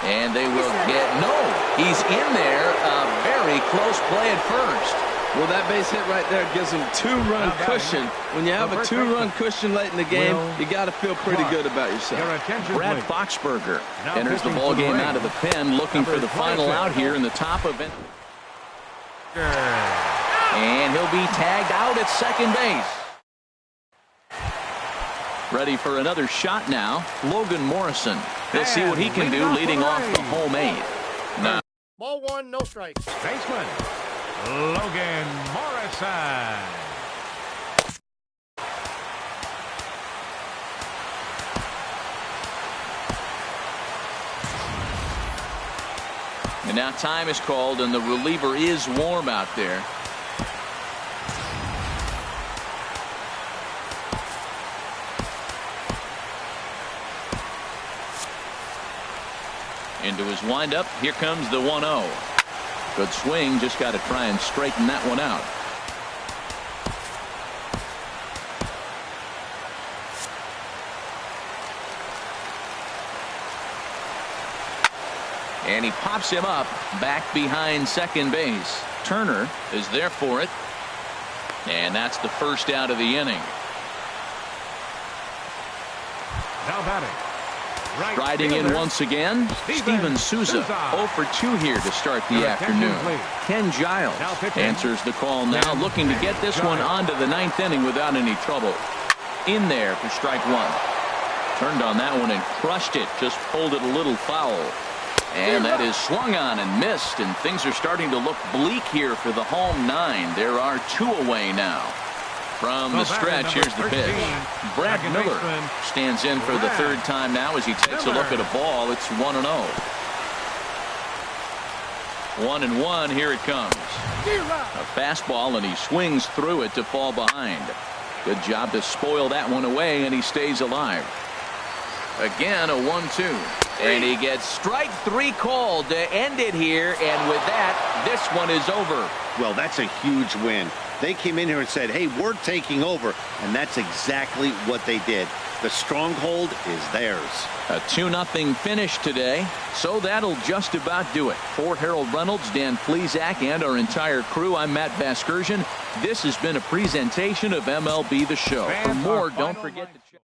And they will get, no, he's in there. A very close play at first. Well, that base hit right there gives him 2-run cushion. When you have a 2-run cushion late in the game, you got to feel pretty good about yourself. Brad Foxberger enters the ball game out of the pen, looking for the final out here in the top of it. And he'll be tagged out at second base. Ready for another shot now. Logan Morrison. He'll see what he can do leading off the home 8. Now, Ball 1, no strikes. Baseman Logan Morrison. and now time is called, and the reliever is warm out there. Into his windup. Here comes the 1-0. Good swing. Just got to try and straighten that one out. And he pops him up back behind second base. Turner is there for it. And that's the first out of the inning. Now batting. Riding in once again, Steven Souza. 0 for 2 here to start the afternoon. Ken Giles answers the call now, looking to get this one onto the 9th inning without any trouble. In there for strike 1. Turned on that one and crushed it. Just pulled it a little foul. And that is swung on and missed, and things are starting to look bleak here for the home 9. There are 2 away now. From the stretch, here's the pitch. Brad Miller stands in for the 3rd time now as he takes a look at a ball. It's 1-0. 1-1, here it comes. A fastball, and he swings through it to fall behind. Good job to spoil that one away, and he stays alive. Again, a 1-2. And he gets strike 3 called to end it here, and with that, this one is over. Well, that's a huge win. They came in here and said, hey, we're taking over, and that's exactly what they did. The stronghold is theirs. A 2-0 finish today, so that'll just about do it. For Harold Reynolds, Dan Plesac, and our entire crew, I'm Matt Vasgersian. This has been a presentation of MLB The Show. For more, don't forget to check.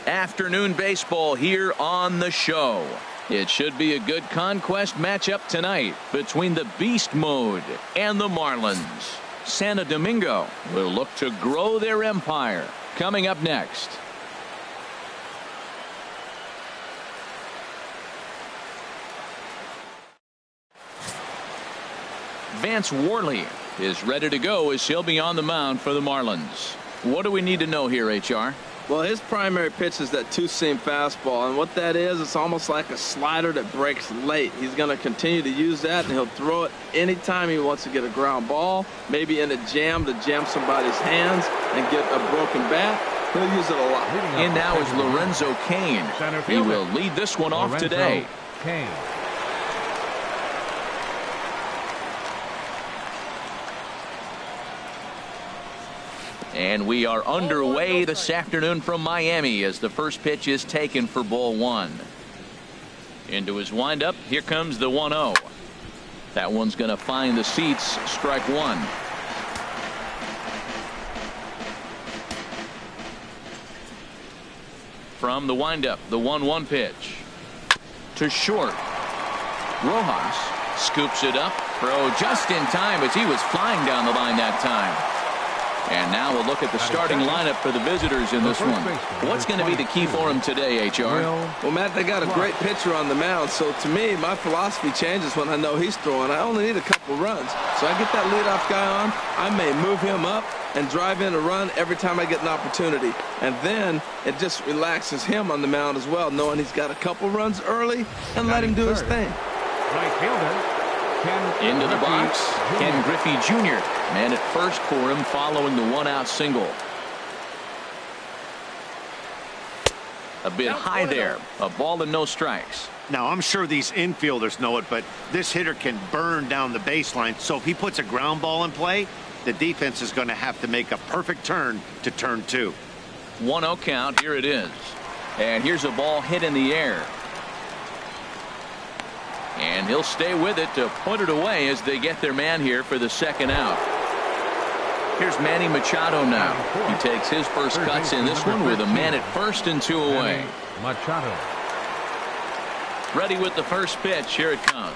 Afternoon baseball here on the show. It should be a good conquest matchup tonight between the Beast Mode and the Marlins. Santo Domingo will look to grow their empire. Coming up next. Vance Worley is ready to go as he'll be on the mound for the Marlins. What do we need to know here, HR? Well, his primary pitch is that two-seam fastball, and what that is, it's almost like a slider that breaks late. He's going to continue to use that, and he'll throw it anytime he wants to get a ground ball, maybe in a jam to jam somebody's hands and get a broken bat. He'll use it a lot. In now is Lorenzo Cain. He will lead this one off today. Cain. And we are underway this afternoon from Miami as the first pitch is taken for ball one. Into his windup. Here comes the 1-0. That one's going to find the seats. Strike one. From the windup, the 1-1 pitch. To short. Rojas scoops it up. Throw just in time as he was flying down the line that time. And now we'll look at the starting lineup for the visitors in this one. What's going to be the key for them today, HR? Well, Matt, they got a great pitcher on the mound. So to me, my philosophy changes when I know he's throwing. I only need a couple runs. So I get that leadoff guy on. I may move him up and drive in a run every time I get an opportunity. And then it just relaxes him on the mound as well, knowing he's got a couple runs early and let him do his thing. Right fielder. Into the box, Ken Griffey Jr. Man at first for him following the one-out single. A bit high there. A ball and no strikes. Now, I'm sure these infielders know it, but this hitter can burn down the baseline. So if he puts a ground ball in play, the defense is going to have to make a perfect turn to turn two. 1-0 count. Here it is. And here's a ball hit in the air. And he'll stay with it to put it away as they get their man here for the second out. Here's Manny Machado now. He takes his first cuts in this one with a man at first and two away. Machado. Ready with the first pitch. Here it comes.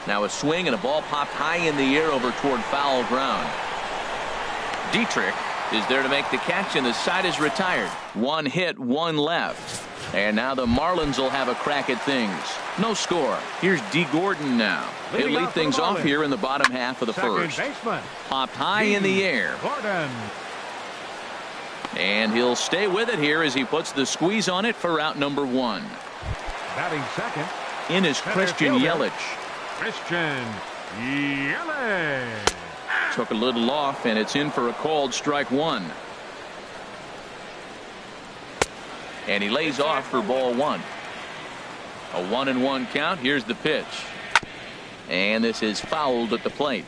Now a swing and a ball popped high in the air over toward foul ground. Dietrich is there to make the catch, and the side is retired. One hit, one left. And now the Marlins will have a crack at things. No score. Here's D. Gordon now. He'll lead things off here in the bottom half of the first. Popped high in the air. Gordon. And he'll stay with it here as he puts the squeeze on it for out number one. Batting second. In is Christian Yelich. Christian Yelich. Took a little off, and it's in for a called strike one. And he lays off for ball one. A 1-1 count. Here's the pitch. And this is fouled at the plate.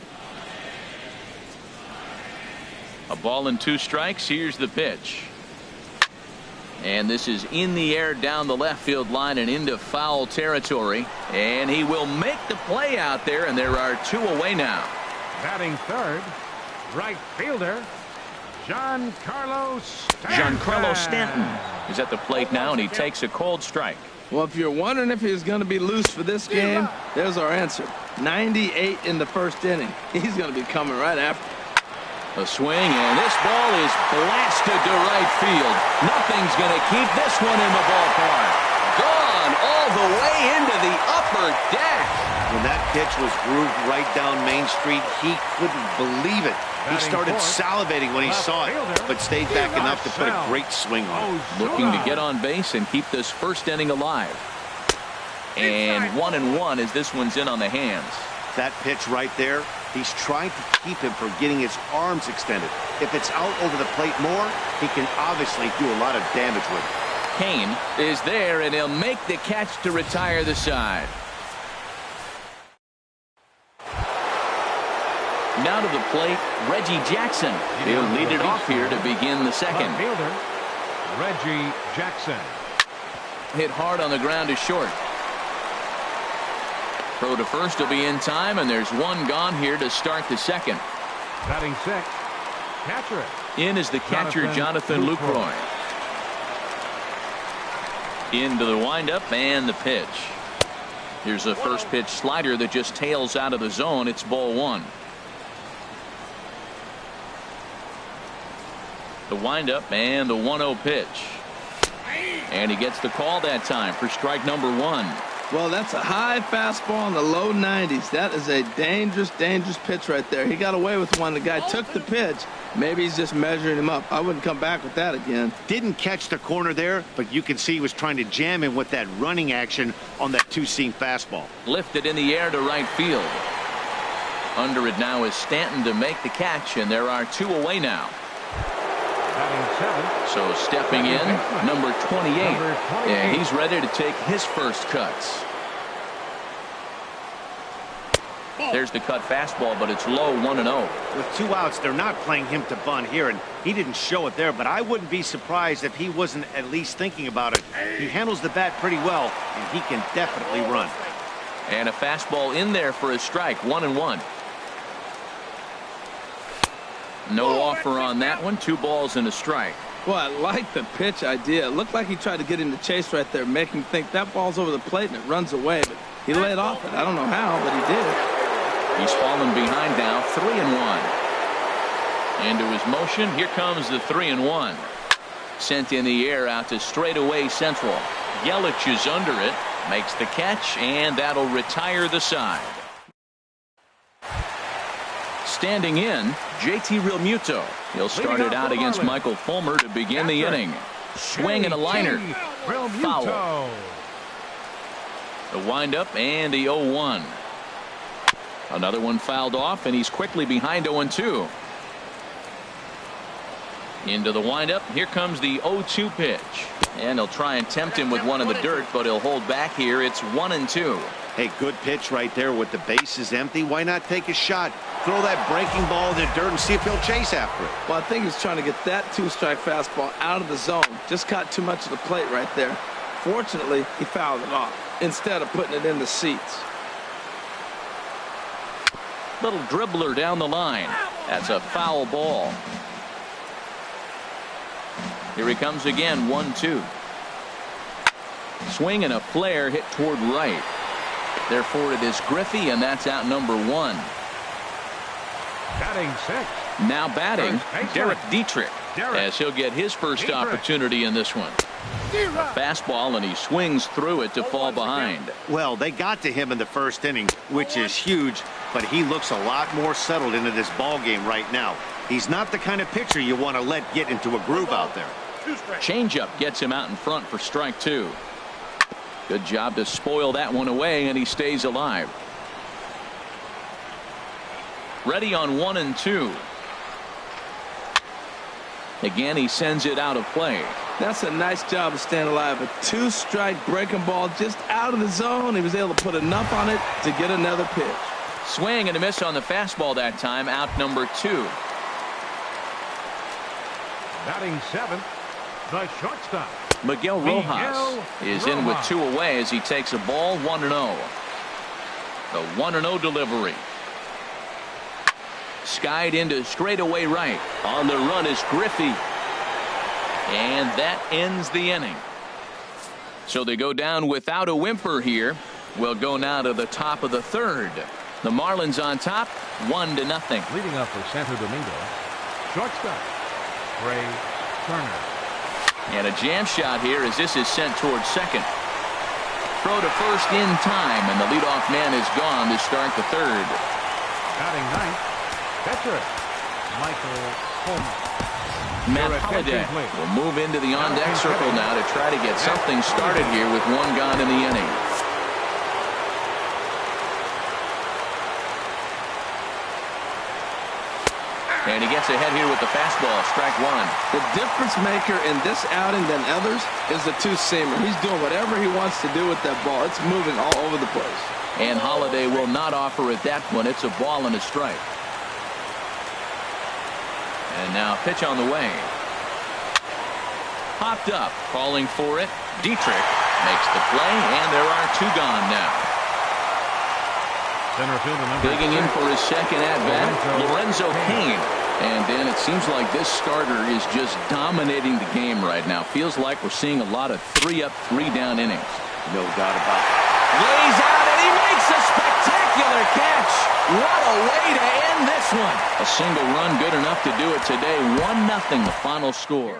A ball and two strikes. Here's the pitch. And this is in the air down the left field line and into foul territory. And he will make the play out there, and there are two away now. Batting third, right fielder, Giancarlo Stanton. Giancarlo Stanton is at the plate now, and he takes a cold strike. Well, if you're wondering if he's going to be loose for this game, there's our answer. 98 in the first inning. He's going to be coming right after. A swing, and this ball is blasted to right field. Nothing's going to keep this one in the ballpark. Gone all the way into the upper deck. When that pitch was grooved right down Main Street, he couldn't believe it. He started salivating when he saw it, but stayed back enough to put a great swing on it. Looking to get on base and keep this first inning alive. And 1-1 as this one's in on the hands. That pitch right there, he's trying to keep him from getting his arms extended. If it's out over the plate more, he can obviously do a lot of damage with it. Kane is there, and he'll make the catch to retire the side. Now to the plate, Reggie Jackson. He'll lead it off here to begin the second. Fielder, Reggie Jackson. Hit hard on the ground to short. Throw to first will be in time, and there's one gone here to start the second. Batting sixth, catcher it. In is the catcher, Jonathan Lucroy. Into the windup and the pitch. Here's a first pitch slider that just tails out of the zone. It's ball one. The windup and the 1-0 pitch. And he gets the call that time for strike number 1. Well, that's a high fastball in the low 90s. That is a dangerous, dangerous pitch right there. He got away with one. The guy took the pitch. Maybe he's just measuring him up. I wouldn't come back with that again. Didn't catch the corner there, but you can see he was trying to jam him with that running action on that two-seam fastball. Lifted in the air to right field. Under it now is Stanton to make the catch, and there are 2 away now. So stepping in, number 28. And he's ready to take his first cuts. There's the cut fastball, but it's low, 1-0. With 2 outs, they're not playing him to bunt here, and he didn't show it there, but I wouldn't be surprised if he wasn't at least thinking about it. He handles the bat pretty well, and he can definitely run. And a fastball in there for a strike, 1-1. No offer on that one. 2 balls and a strike. Well, I like the pitch idea. It looked like he tried to get him to chase right there, make him think that ball's over the plate and it runs away. But he laid off it. I don't know how, but he did. He's fallen behind now, 3-1. Into his motion. Here comes the 3-1. Sent in the air out to straightaway central. Yelich is under it. Makes the catch, and that'll retire the side. Standing in, JT Realmuto. He'll start it out against Michael Fulmer to begin the inning. Swing and a liner. Foul. The windup and the 0-1. Another one fouled off, and he's quickly behind 0-2. Into the windup. Here comes the 0-2 pitch. And he'll try and tempt him with one in the dirt, but he'll hold back here. It's 1-2. Hey, good pitch right there with the bases empty. Why not take a shot? Throw that breaking ball in the dirt and see if he'll chase after it. Well, I think he's trying to get that 2-strike fastball out of the zone. Just caught too much of the plate right there. Fortunately, he fouled it off instead of putting it in the seats. Little dribbler down the line. That's a foul ball. Here he comes again, 1-2. Swing and a flare hit toward right. Therefore, it is Griffey, and that's out number 1. Batting 6. Now batting, Derek Dietrich, as he'll get his first opportunity in this one. A fastball, and he swings through it to fall behind. Well, they got to him in the first inning, which is huge, but he looks a lot more settled into this ball game right now. He's not the kind of pitcher you want to let get into a groove out there. Changeup gets him out in front for strike 2. Good job to spoil that one away, and he stays alive. Ready on 1-2. Again, he sends it out of play. That's a nice job of staying alive. A 2-strike breaking ball just out of the zone. He was able to put enough on it to get another pitch. Swing and a miss on the fastball that time. Out number 2. Batting 7, the shortstop. Miguel Rojas is in with 2 away as he takes a ball, 1-0. The 1-0 delivery. Skied into straightaway right. On the run is Griffey. And that ends the inning. So they go down without a whimper here. We'll go now to the top of the 3rd. The Marlins on top, 1-0. Leading up for Santo Domingo, shortstop, Ray Turner. And a jam shot here as this is sent towards second. Throw to first in time, and the leadoff man is gone to start the 3rd. Batting 9th, catcher, Michael Fulmer. Matt Holliday will move into the on-deck circle now to try to get something started here with 1 gone in the inning. And he gets ahead here with the fastball, strike 1. The difference maker in this outing than others is the 2-seamer. He's doing whatever he wants to do with that ball. It's moving all over the place. And Holliday will not offer at that one. It's a ball and a strike. And now pitch on the way. Popped up, calling for it. Dietrich makes the play, and there are 2 gone now. Center fielder number Digging in for his second at-bat, Lorenzo Cain. And then it seems like this starter is just dominating the game right now. Feels like we're seeing a lot of 3-up, 3-down innings. No doubt about it. Lays out, and he makes a spectacular catch. What a way to end this one. A single run good enough to do it today. 1-0 the final score.